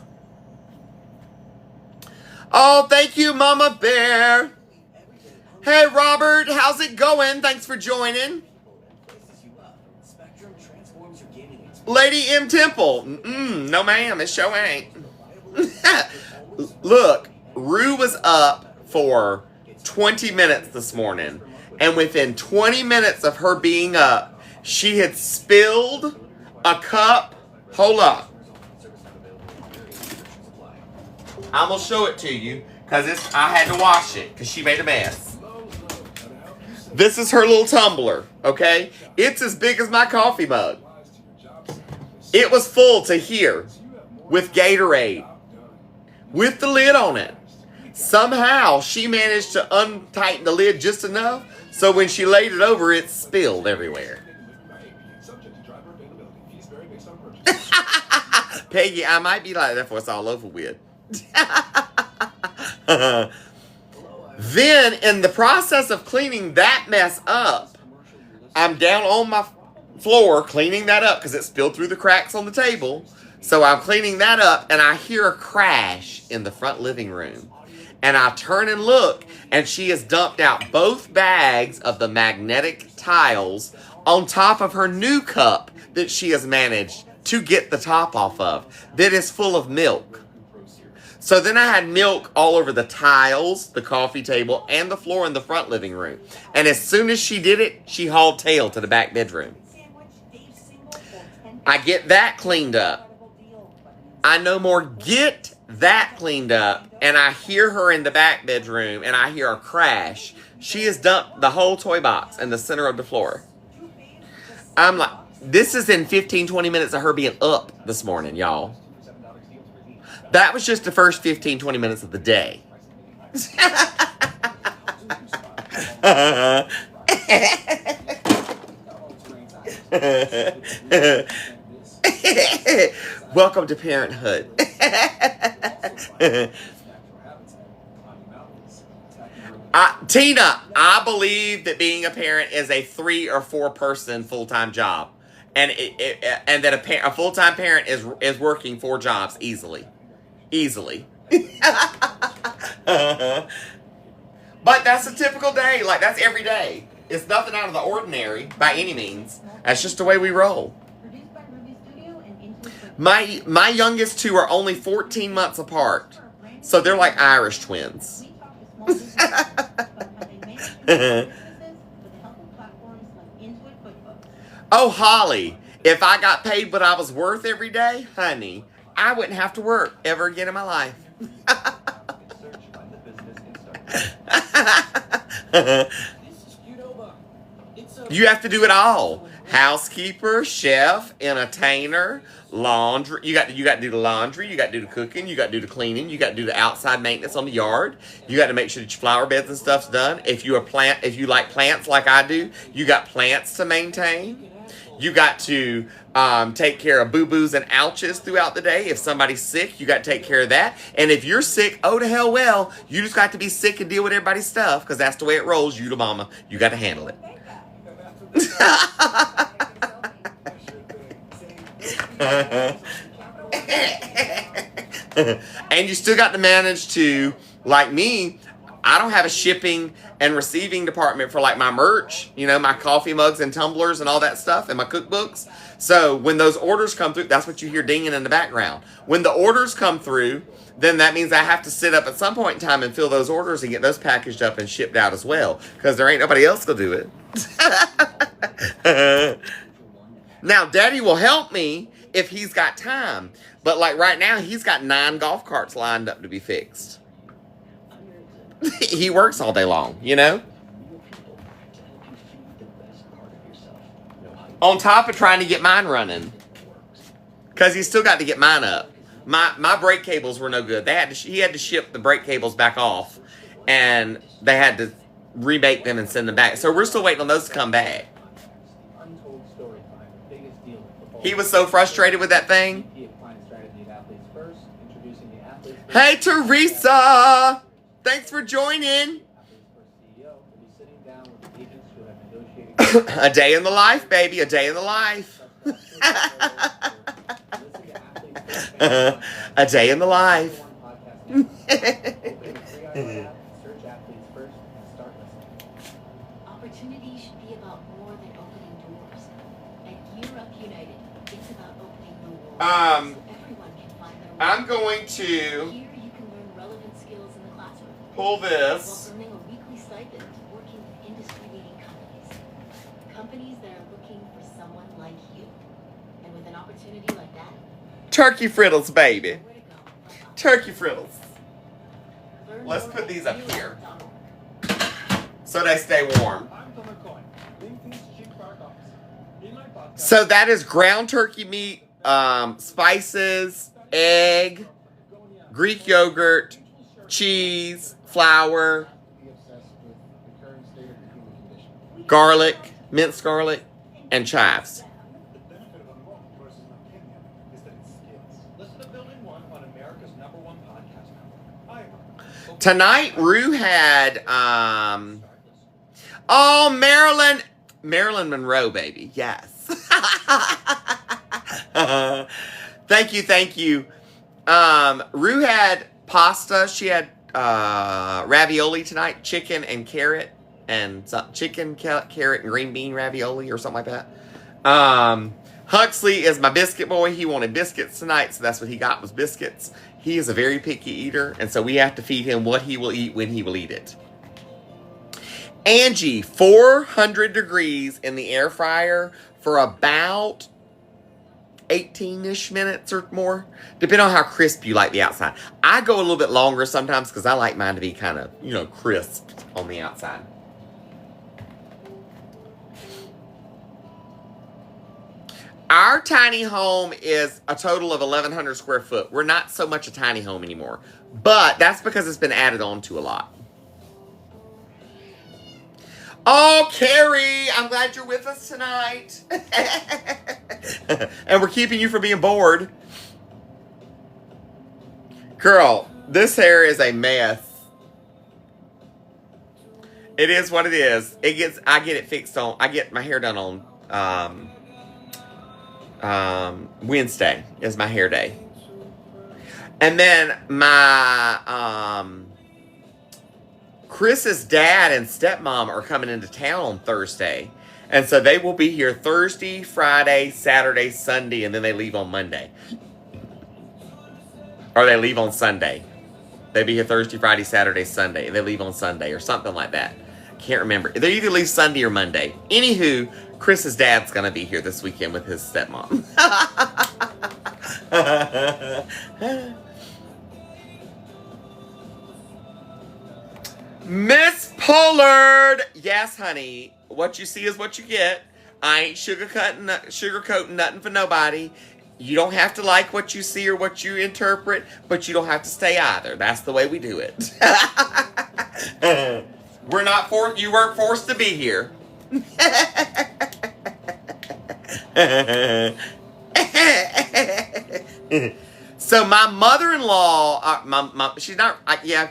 A: Oh, thank you, Mama Bear. Hey, Robert, how's it going? Thanks for joining. Lady M. Temple. No, ma'am, it sure ain't. Look, Rue was up for 20 minutes this morning. And within 20 minutes of her being up, she had spilled a cup. Hold up. I'm going to show it to you because I had to wash it because she made a mess. This is her little tumbler, okay? It's as big as my coffee mug. It was full to here. with Gatorade with the lid on it. Somehow she managed to untighten the lid just enough so when she laid it over, it spilled everywhere. Peggy, I might be like that for it's all over with. Then, in the process of cleaning that mess up, I'm down on my floor cleaning that up because it spilled through the cracks on the table. So I'm cleaning that up, and I hear a crash in the front living room. And I turn and look, and she has dumped out both bags of the magnetic tiles on top of her new cup that she has managed to get the top off of that is full of milk. So then I had milk all over the tiles, the coffee table, and the floor in the front living room. And as soon as she did it, she hauled tail to the back bedroom. I get that cleaned up. I no more get that cleaned up, and I hear her in the back bedroom, and I hear a crash. She has dumped the whole toy box in the center of the floor. I'm like, this is in 15, 20 minutes of her being up this morning, y'all. That was just the first 15, 20 minutes of the day. Welcome to parenthood. Tina, I believe that being a parent is a 3 or 4 person full-time job. And that a full-time parent is working 4 jobs easily. But that's a typical day. Like, that's every day. It's nothing out of the ordinary by any means. That's just the way we roll. My youngest 2 are only 14 months apart. So they're like Irish twins. Oh, Holly, if I got paid what I was worth every day, honey, I wouldn't have to work ever again in my life. You have to do it all. Housekeeper, chef, entertainer, laundry. You got to do the laundry. You got to do the cooking. You got to do the cleaning. You got to do the outside maintenance on the yard. You got to make sure that your flower beds and stuff's done. If you like plants like I do, you got plants to maintain. You got to take care of boo-boos and ouches throughout the day. If somebody's sick, you got to take care of that. And if you're sick, oh to hell well, you just got to be sick and deal with everybody's stuff because that's the way it rolls. You the mama. You got to handle it. And you still got to manage to, like me, I don't have a shipping and receiving department for like my merch, my coffee mugs and tumblers and all that stuff and my cookbooks. So when those orders come through, that's what you hear dinging in the background. When the orders come through, then that means I have to sit up at some point in time and fill those orders and get those packaged up and shipped out as well because there ain't nobody else to do it. Now, Daddy will help me if he's got time. But like right now, he's got 9 golf carts lined up to be fixed. He works all day long, On top of trying to get mine running. Because he's still got to get mine up. My brake cables were no good. He had to ship the brake cables back off. And they had to remake them and send them back. So we're still waiting on those to come back. He was so frustrated with that thing. Hey, Teresa! Thanks for joining. A day in the life, baby. A day in the life. A day in the life.
J: Opportunity should be about more than opening doors. At Europe United, it's about opening the world. So everyone can find their way.
A: I'm going to
J: Here you can learn relevant skills in the classroom.
A: pull
J: While
A: this.
J: earning a weekly stipend working with industry-leading companies. Companies that are looking for someone like you. And with an opportunity like that,
A: Turkey frittles, baby.
J: where to go.
A: Turkey frittles.
J: Learn
A: Let's
J: more
A: put
J: at
A: these up here
J: Europe.org.
A: so they stay warm.
D: I'm Tom McCoy. Lean things cheap for our costs. In my podcast,
A: So that is ground turkey meat, spices, egg, Greek yogurt, cheese, flour, garlic, minced garlic, and chives.
D: The benefit of a vote versus an opinion is that it skips. Listen to Building One on America's #1 podcast network, iHeart.
A: Tonight, Rue had, Marilyn Monroe, baby. Yes. Thank you. Rue had pasta. She had ravioli tonight, chicken and carrot, and carrot and green bean ravioli or something like that. Huxley is my biscuit boy. He wanted biscuits tonight, so that's what he got was biscuits. He is a very picky eater, and so we have to feed him what he will eat when he will eat it. Angie, 400 degrees in the air fryer for about 18-ish minutes or more, depending on how crisp you like the outside. I go a little bit longer sometimes because I like mine to be kind of, crisped on the outside. Our tiny home is a total of 1,100 square foot. We're not so much a tiny home anymore, but that's because it's been added on to a lot. Oh, Carrie, I'm glad you're with us tonight. And we're keeping you from being bored. Girl, this hair is a mess. It is what it is. I get it fixed on, I get my hair done on Wednesday is my hair day. And then my Chris's dad and stepmom are coming into town on Thursday. And so they will be here Thursday, Friday, Saturday, Sunday, and then they leave on Monday. Or they leave on Sunday. They'll be here Thursday, Friday, Saturday, Sunday, and they leave on Sunday or something like that. Can't remember. They either leave Sunday or Monday. Anywho, Chris's dad's going to be here this weekend with his stepmom. Miss Pollard! Yes, honey. What you see is what you get. I ain't sugarcoating nothing for nobody. You don't have to like what you see or what you interpret, but you don't have to stay either. That's the way we do it. You weren't forced to be here. So my mother-in-law, she's not,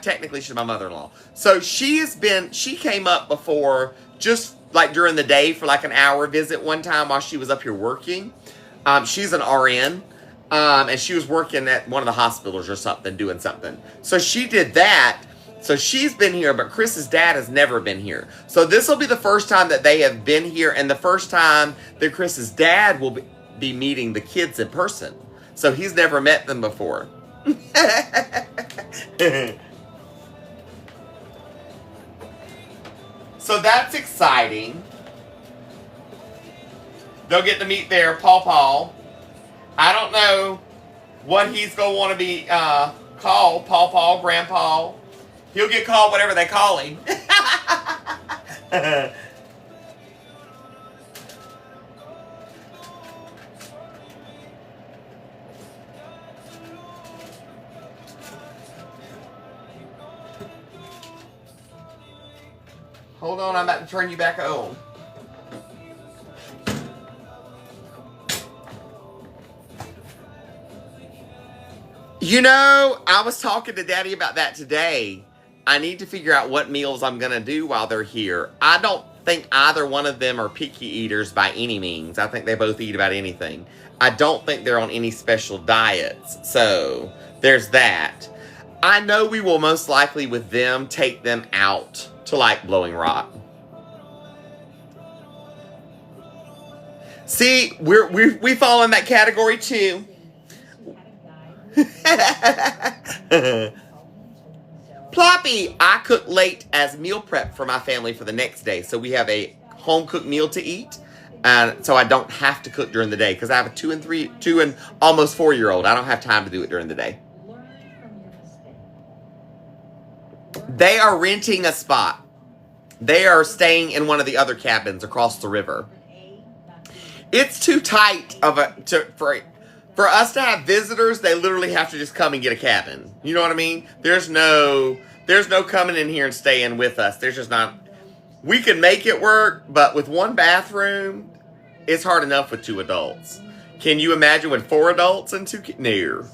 A: technically she's my mother-in-law. So she came up before, just like during the day for like an hour visit one time while she was up here working. She's an RN, and she was working at one of the hospitals or something, doing something. So she did that. So she's been here, but Chris's dad has never been here. So this will be the first time that they have been here, and the first time that Chris's dad will be meeting the kids in person. So he's never met them before. So that's exciting. They'll get to meet their Paw. I don't know what he's going to want to be called. Paw, Grandpa. He'll get called whatever they call him. Hold on, I'm about to turn you back on. I was talking to Daddy about that today. I need to figure out what meals I'm going to do while they're here. I don't think either one of them are picky eaters by any means. I think they both eat about anything. I don't think they're on any special diets. So, there's that. I know we will most likely with them take them out to like Blowing Rock. See, we fall in that category too. Ploppy, I cook late as meal prep for my family for the next day. So we have a home cooked meal to eat. And so I don't have to cook during the day because I have a 2 and almost 4-year-old. I don't have time to do it during the day. They are renting a spot. They are staying in one of the other cabins across the river. It's too tight For us to have visitors, they literally have to just come and get a cabin. You know what I mean? There's no coming in here and staying with us. There's just not. We can make it work, but with one bathroom, it's hard enough with 2 adults. Can you imagine with 4 adults and 2 kids? No.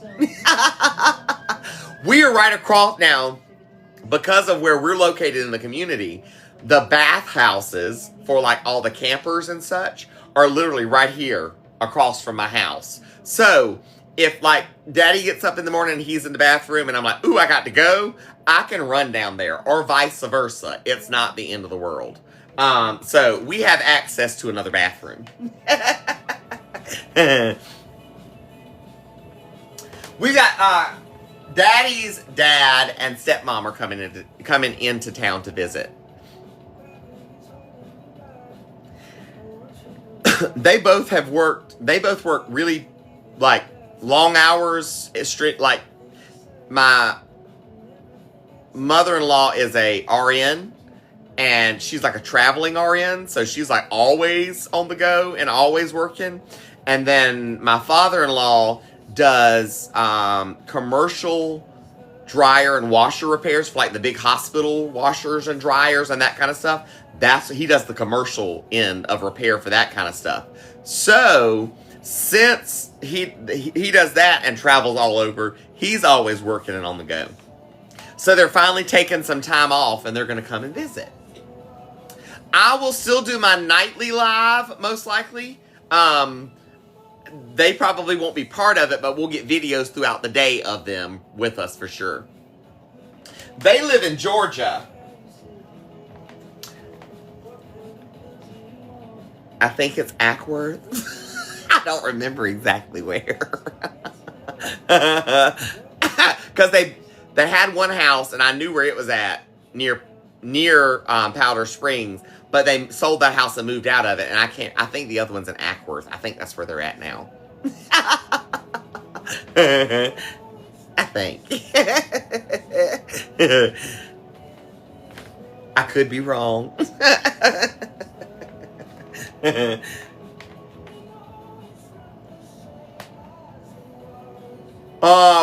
A: We are right across now, because of where we're located in the community, the bathhouses for like all the campers and such are literally right here across from my house. So if like Daddy gets up in the morning and he's in the bathroom and I'm like, ooh, I got to go, I can run down there, or vice versa. It's not the end of the world. So we have access to another bathroom. We got Daddy's dad and stepmom are coming into town to visit. They both work really like long hours. Strict. Like my mother-in-law is a RN, and she's like a traveling RN, so she's like always on the go and always working. And then my father-in-law does commercial dryer and washer repairs for like the big hospital washers and dryers and that kind of stuff. He does the commercial end of repair for that kind of stuff. So since he does that and travels all over, he's always working and on the go. So they're finally taking some time off and they're going to come and visit. I will still do my nightly live, most likely. They probably won't be part of it, but we'll get videos throughout the day of them with us for sure. They live in Georgia. I think it's Ackworth. I don't remember exactly where. Because they had one house, and I knew where it was at, near Powder Springs. But they sold that house and moved out of it, and I think the other one's in Ackworth. I think that's where they're at now. I think. I could be wrong.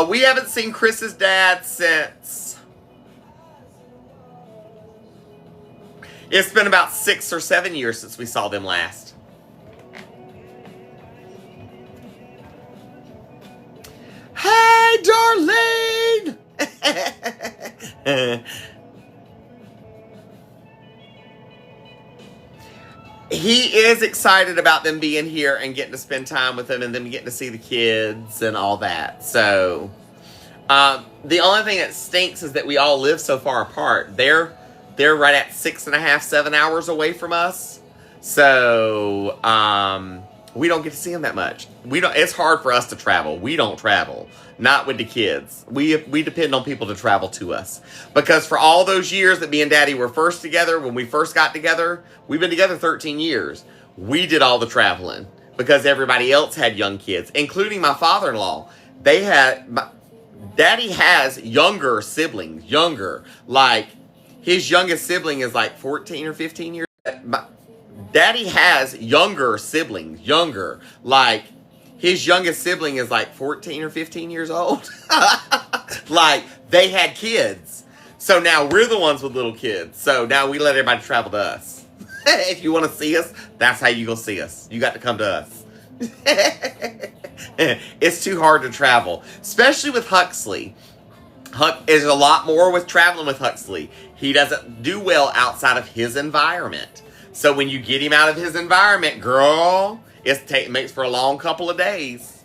A: We haven't seen Chris's dad since... It's been about 6 or 7 years since we saw them last. Hey, Darlene! He is excited about them being here and getting to spend time with them and them getting to see the kids and all that. So, the only thing that stinks is that we all live so far apart. They're right at 6.5, 7 hours away from us. So, we don't get to see them that much. It's hard for us to travel. We don't travel. Not with the kids. We depend on people to travel to us. Because for all those years that me and Daddy were first together, when we first got together, we've been together 13 years. We did all the traveling. Because everybody else had young kids, including my father-in-law. Daddy has younger siblings. Younger. Like, his youngest sibling is like 14 or 15 years. Daddy has younger siblings. Younger. Like, his youngest sibling is like 14 or 15 years old. Like, they had kids. So now we're the ones with little kids. So now we let everybody travel to us. If you want to see us, that's how you gonna see us. You got to come to us. It's too hard to travel. Especially with Huxley. There's a lot more with traveling with Huxley. He doesn't do well outside of his environment. So when you get him out of his environment, girl, it makes for a long couple of days.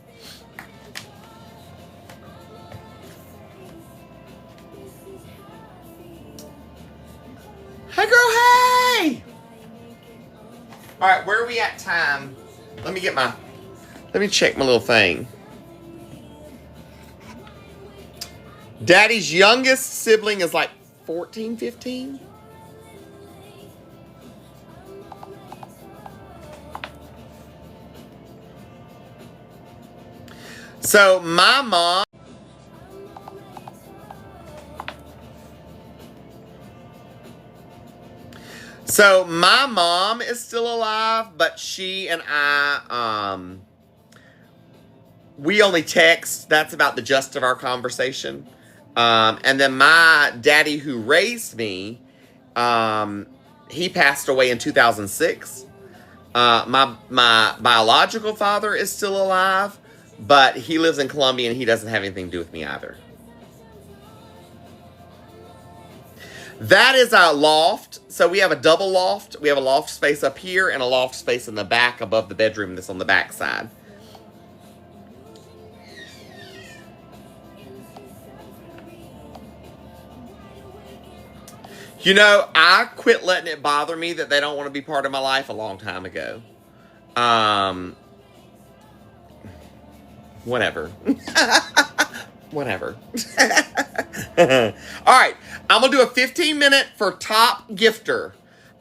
A: Hey, girl, hey! All right, where are we at time? Let me check my little thing. Daddy's youngest sibling is like 14, 15? So my mom... So my mom is still alive, but she and I, we only text. That's about the gist of our conversation. And then my daddy who raised me, he passed away in 2006. My biological father is still alive, but he lives in Colombia and he doesn't have anything to do with me either. That is our loft. So we have a double loft. We have a loft space up here and a loft space in the back above the bedroom that's on the back side. You know, I quit letting it bother me that they don't want to be part of my life a long time ago. Whatever. Whatever. All right. I'm going to do a 15-minute for top gifter.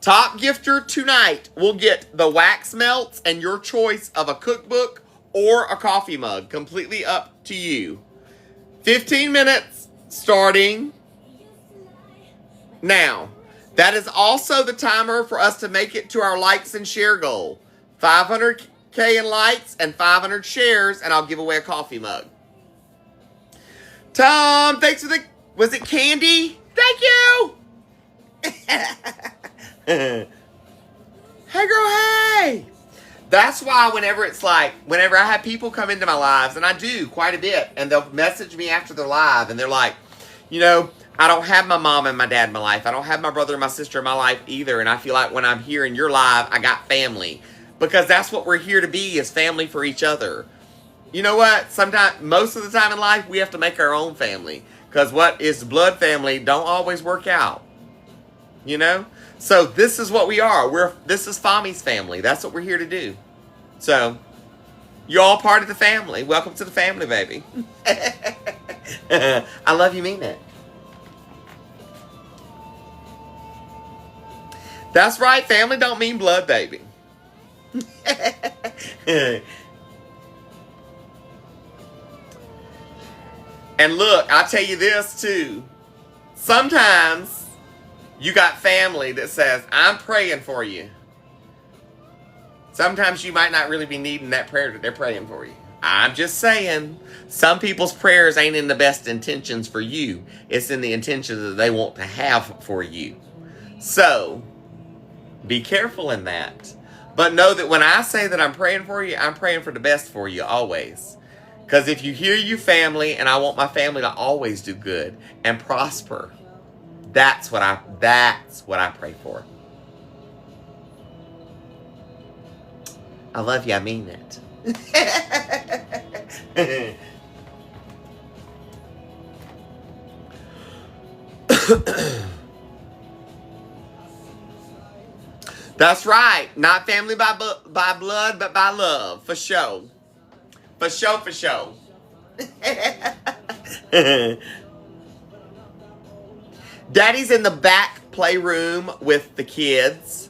A: Top gifter tonight will get the wax melts and your choice of a cookbook or a coffee mug. Completely up to you. 15 minutes starting now. That is also the timer for us to make it to our likes and share goal. 500K in likes and 500 shares, and I'll give away a coffee mug. Tom, thanks for the... Was it candy? Thank you! Hey, girl, hey! That's why whenever I have people come into my lives, and I do quite a bit, and they'll message me after they're live, and they're like, you know, I don't have my mom and my dad in my life. I don't have my brother and my sister in my life either, and I feel like when I'm here in your live, I got family. Because that's what we're here to be, is family for each other. You know what? Most of the time in life, we have to make our own family. Because what is blood family don't always work out. You know? So this is what we are. This is Fami's family. That's what we're here to do. So, you're all part of the family. Welcome to the family, baby. I love you, mean it. That's right. Family don't mean blood, baby. And look, I'll tell you this too. Sometimes you got family that says, I'm praying for you. Sometimes you might not really be needing that prayer that they're praying for you. I'm just saying, some people's prayers ain't in the best intentions for you. It's in the intentions that they want to have for you. So, be careful in that. But know that when I say that I'm praying for you, I'm praying for the best for you always. Because if you hear you family, and I want my family to always do good and prosper, that's what I pray for. I love you, I mean it. That's right. Not family by blood, but by love. For sure. For sure, for sure. Daddy's in the back playroom with the kids.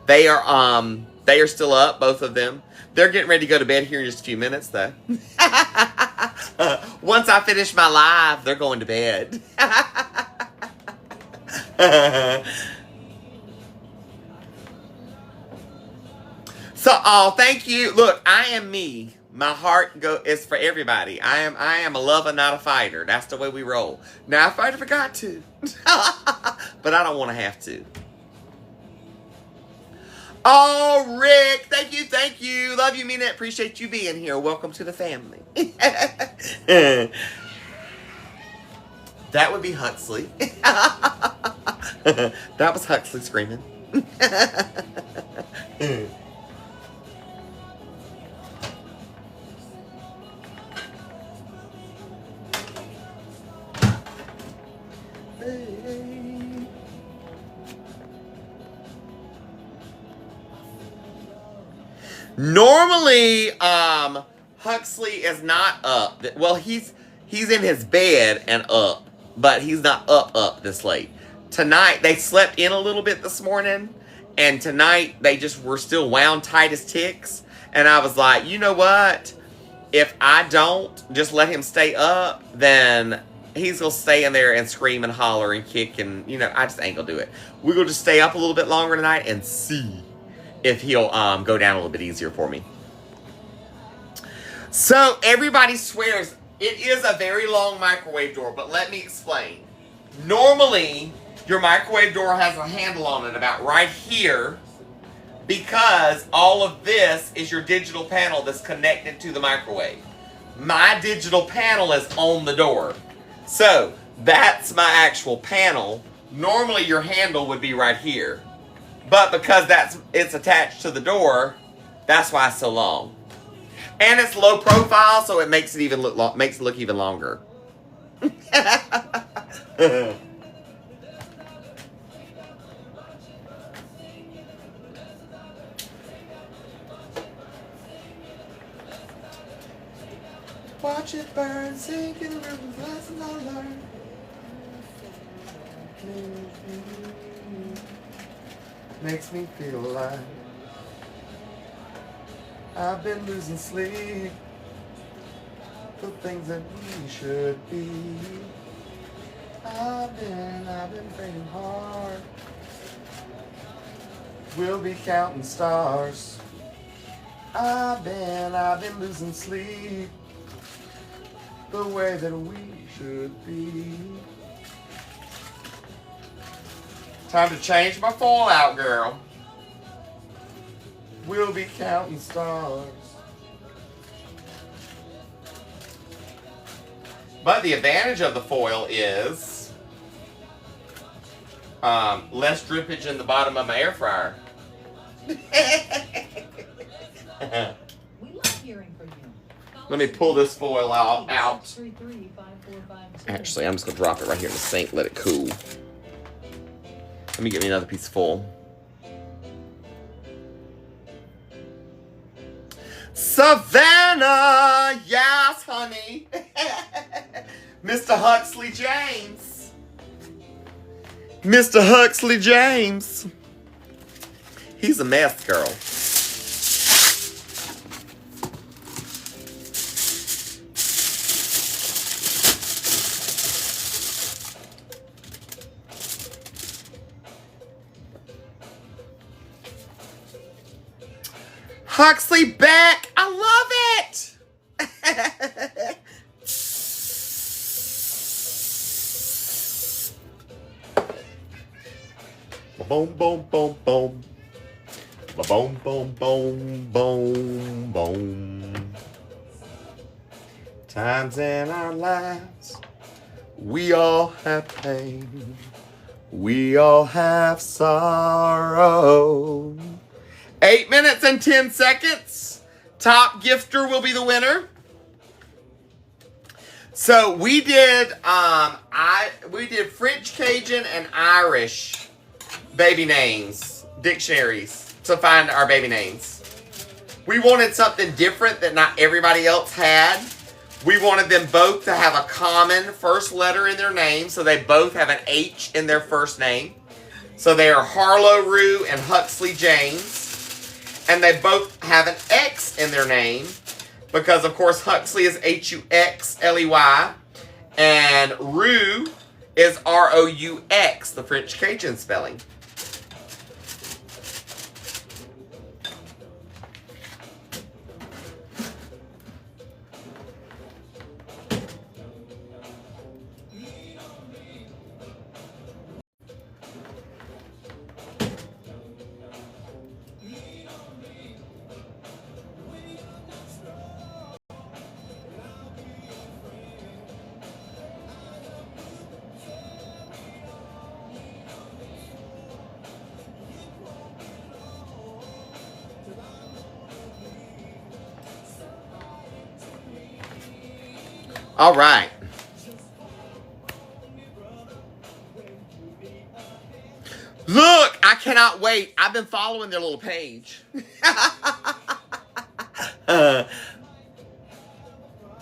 A: They are still up, both of them. They're getting ready to go to bed here in just a few minutes, though. Once I finish my live, they're going to bed. So, oh, thank you. Look, I am me. My heart is for everybody. I am a lover, not a fighter. That's the way we roll. Now, if I forgot to. But I don't want to have to. Oh, Rick, thank you. Love you, mean it. Appreciate you being here. Welcome to the family. That would be Huxley. That was Huxley screaming. Normally, Huxley is not up. Well, he's in his bed and up, but he's not up this late. Tonight, they slept in a little bit this morning, and tonight they just were still wound tight as ticks. And I was like, you know what? If I don't just let him stay up, then he's going to stay in there and scream and holler and kick, and, you know, I just ain't going to do it. We're going to just stay up a little bit longer tonight and see if he'll go down a little bit easier for me. So everybody swears it is a very long microwave door, but let me explain. Normally, your microwave door has a handle on it about right here because all of this is your digital panel that's connected to the microwave. My digital panel is on the door. So that's my actual panel. Normally your handle would be right here. But because it's attached to the door, that's why it's so long. And it's low profile, so it makes it look even longer. Watch it burn, sink in the river, lessons I learned. Makes me feel alive. I've been losing sleep for things that we should be. I've been praying hard. We'll be counting stars. I've been losing sleep the way that we should be. Time to change my fallout, girl. We'll be counting stars. But the advantage of the foil is less drippage in the bottom of my air fryer.
M: We love hearing from you.
A: Let me pull this foil out. Actually, I'm just going to drop it right here in the sink, let it cool. Let me get me another piece of foil. Savannah! Yes, honey. Mr. Huxley James. Mr. Huxley James. He's a mess, girl. Huxley back. I love it. Boom, boom, boom, boom. Boom, boom, boom, boom, boom. Times in our lives, we all have pain. We all have sorrow. 8 minutes and 10 seconds. Top gifter will be the winner. So we did French, Cajun, and Irish baby names, dictionaries, to find our baby names. We wanted something different that not everybody else had. We wanted them both to have a common first letter in their name, so they both have an H in their first name. So they are Harlow Rue and Huxley James. And they both have an X in their name because, of course, Huxley is Huxley and Rue is Roux, the French Cajun spelling. All right. Look, I cannot wait. I've been following their little page. So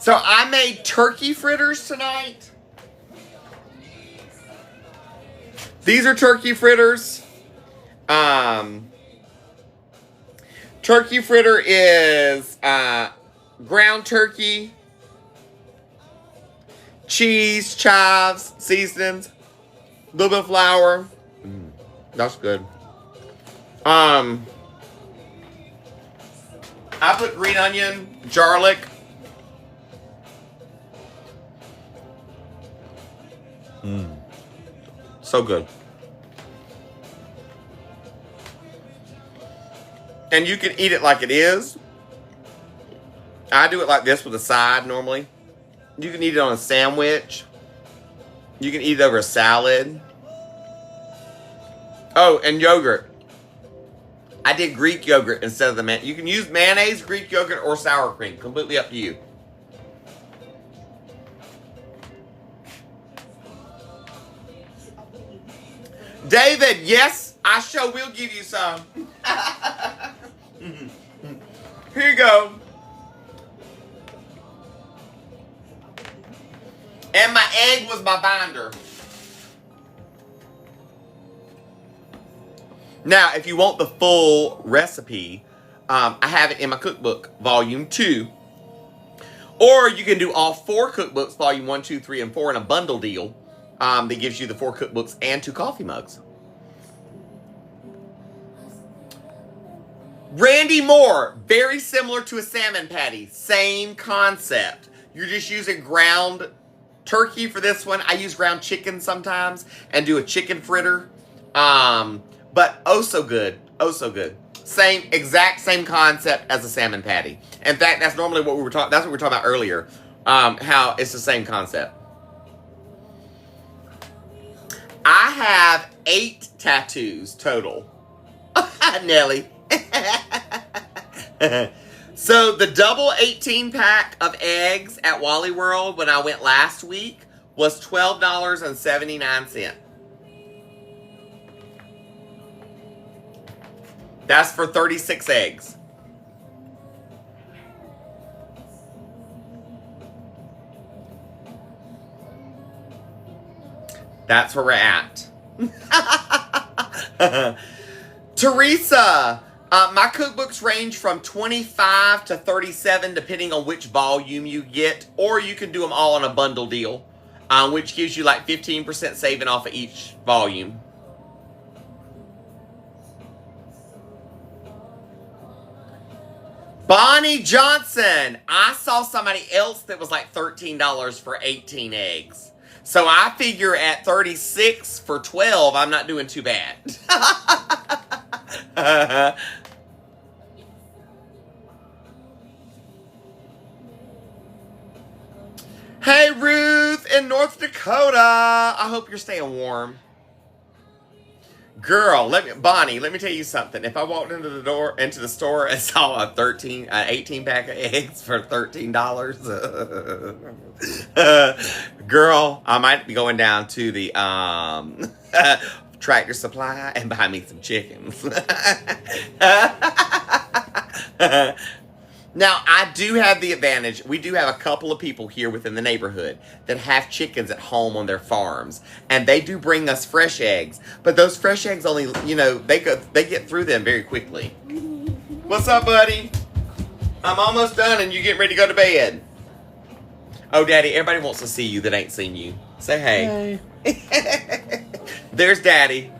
A: I made turkey fritters tonight. These are turkey fritters. Turkey fritter is ground turkey, cheese, chives, seasonings, a little bit of flour. That's good. I put green onion, garlic, So good. And you can eat it like it is. I do it like this with a side normally. You can eat it on a sandwich. You can eat it over a salad. Oh, and yogurt. I did Greek yogurt instead of the man. You can use mayonnaise, Greek yogurt, or sour cream. Completely up to you. David, yes, I sure will give you some. Here you go. And my egg was my binder. Now, if you want the full recipe, I have it in my cookbook, volume 2. Or you can do all 4 cookbooks, volume 1, 2, 3, and 4 in a bundle deal that gives you the 4 cookbooks and 2 coffee mugs. Randy Moore, very similar to a salmon patty. Same concept. You're just using ground turkey for this one. I use ground chicken sometimes and do a chicken fritter. But oh so good. Oh so good. Exact same concept as a salmon patty. In fact, that's normally what we were talking. That's what we were talking about earlier. How it's the same concept. I have 8 tattoos total. Nelly. So the double 18-pack of eggs at Wally World when I went last week was $12.79. That's for 36 eggs. That's where we're at. Teresa, my cookbooks range from 25 to 37 depending on which volume you get, or you can do them all on a bundle deal, which gives you like 15% saving off of each volume. Bonnie Johnson, I saw somebody else that was like $13 for 18 eggs. So I figure at 36 for 12, I'm not doing too bad. Hey, Ruth in North Dakota. I hope you're staying warm. Girl, Bonnie, let me tell you something. If I walked into the store and saw a 18-pack of eggs for $13, girl, I might be going down to the Tractor Supply and buy me some chickens. Now, I do have the advantage. We do have a couple of people here within the neighborhood that have chickens at home on their farms. And they do bring us fresh eggs. But those fresh eggs only, they get through them very quickly. What's up, buddy? I'm almost done and you getting ready to go to bed. Oh, Daddy, everybody wants to see you that ain't seen you. Say hey. Hey. There's Daddy.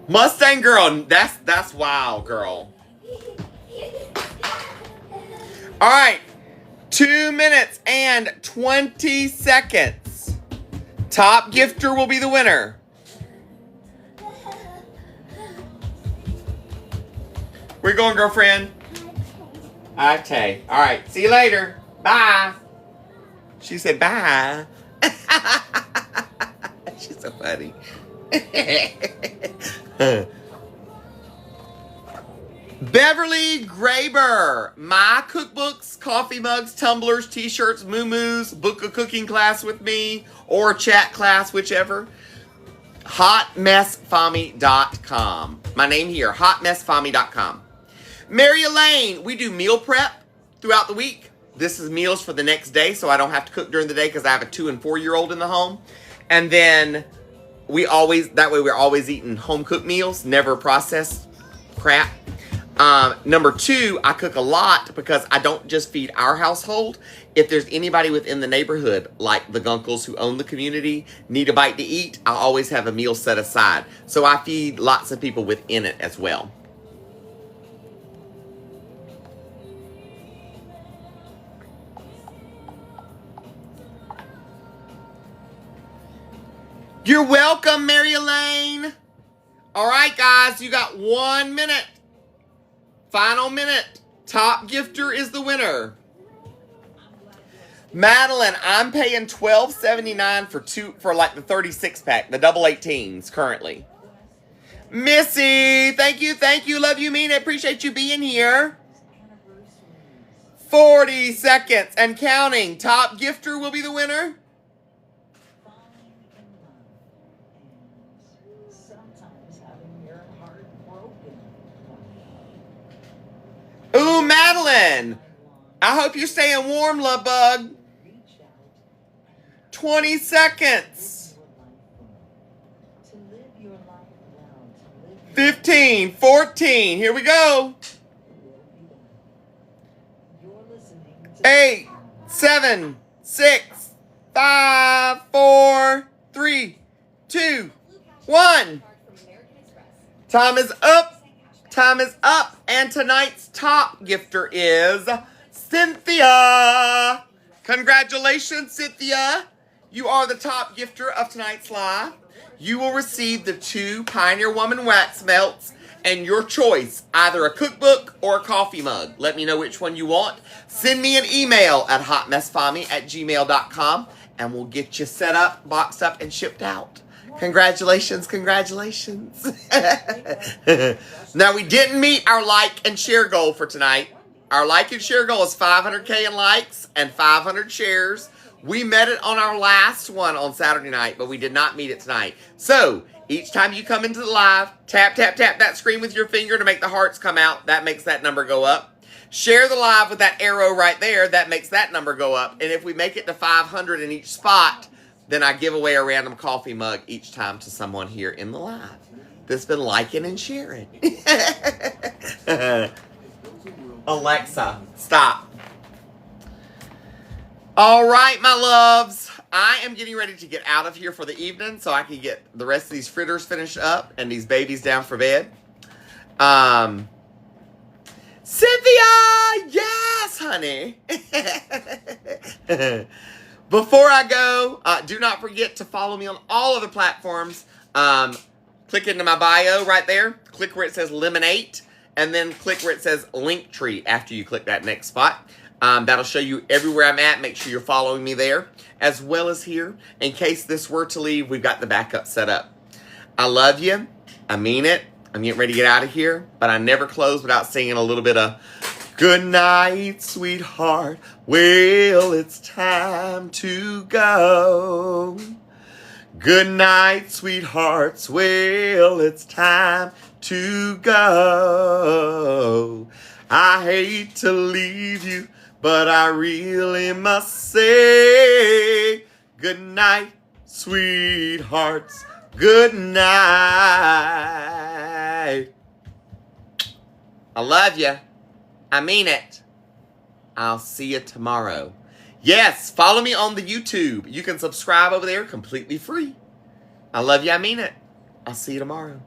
A: Mustang girl, that's wild, girl. All right, 2 minutes and 20 seconds. Top gifter will be the winner. Where you going, girlfriend? Okay. All right, see you later. Bye. She said bye. She's so funny. Beverly Graber, my cookbooks, coffee mugs, tumblers, t-shirts, moo-moos, book a cooking class with me, or chat class, whichever. HotMessFami.com. My name here, HotMessFami.com. Mary Elaine, we do meal prep throughout the week. This is meals for the next day, so I don't have to cook during the day because I have a 2- and 4-year-old in the home. And then we're always eating home-cooked meals, never processed crap. Number 2, I cook a lot because I don't just feed our household. If there's anybody within the neighborhood, like the Gunkles who own the community, need a bite to eat, I always have a meal set aside. So I feed lots of people within it as well. You're welcome, Mary Elaine. All right, guys, you got 1 minute. Final minute. Top gifter is the winner. Madeline, I'm paying $12.79 for like the 36 pack, the double 18s currently. Missy, thank you, love you, mean it, appreciate you being here. 40 seconds and counting. Top gifter will be the winner. Ooh, Madeline. I hope you're staying warm, love bug. 20 seconds. 15, 14. Here we go. 8, 7, 6, 5, 4, 3, 2, 1. Time is up. Time is up. And tonight's top gifter is Cynthia. Congratulations, Cynthia. You are the top gifter of tonight's live. You will receive the 2 Pioneer Woman wax melts and your choice, either a cookbook or a coffee mug. Let me know which one you want. Send me an email at hotmessfami@gmail.com and we'll get you set up, boxed up, and shipped out. Congratulations, congratulations. Now, we didn't meet our like and share goal for tonight. Our like and share goal is 500K in likes and 500 shares. We met it on our last one on Saturday night, but we did not meet it tonight. So, each time you come into the live, tap, tap, tap that screen with your finger to make the hearts come out. That makes that number go up. Share the live with that arrow right there. That makes that number go up. And if we make it to 500 in each spot, then I give away a random coffee mug each time to someone here in the live that's been liking and sharing. Alexa, stop. All right, my loves. I am getting ready to get out of here for the evening so I can get the rest of these fritters finished up and these babies down for bed. Cynthia! Yes, honey. Before I go, do not forget to follow me on all other platforms. Click into my bio right there. Click where it says Lemonade. And then click where it says Linktree after you click that next spot. That'll show you everywhere I'm at. Make sure you're following me there. As well as here. In case this were to leave, we've got the backup set up. I love you. I mean it. I'm getting ready to get out of here. But I never close without singing a little bit of Good night, sweetheart. Well, it's time to go. Good night, sweethearts. Well, it's time to go. I hate to leave you, but I really must say good night, sweethearts. Good night. I love you. I mean it. I'll see you tomorrow. Yes, follow me on the YouTube. You can subscribe over there completely free. I love you. I mean it. I'll see you tomorrow.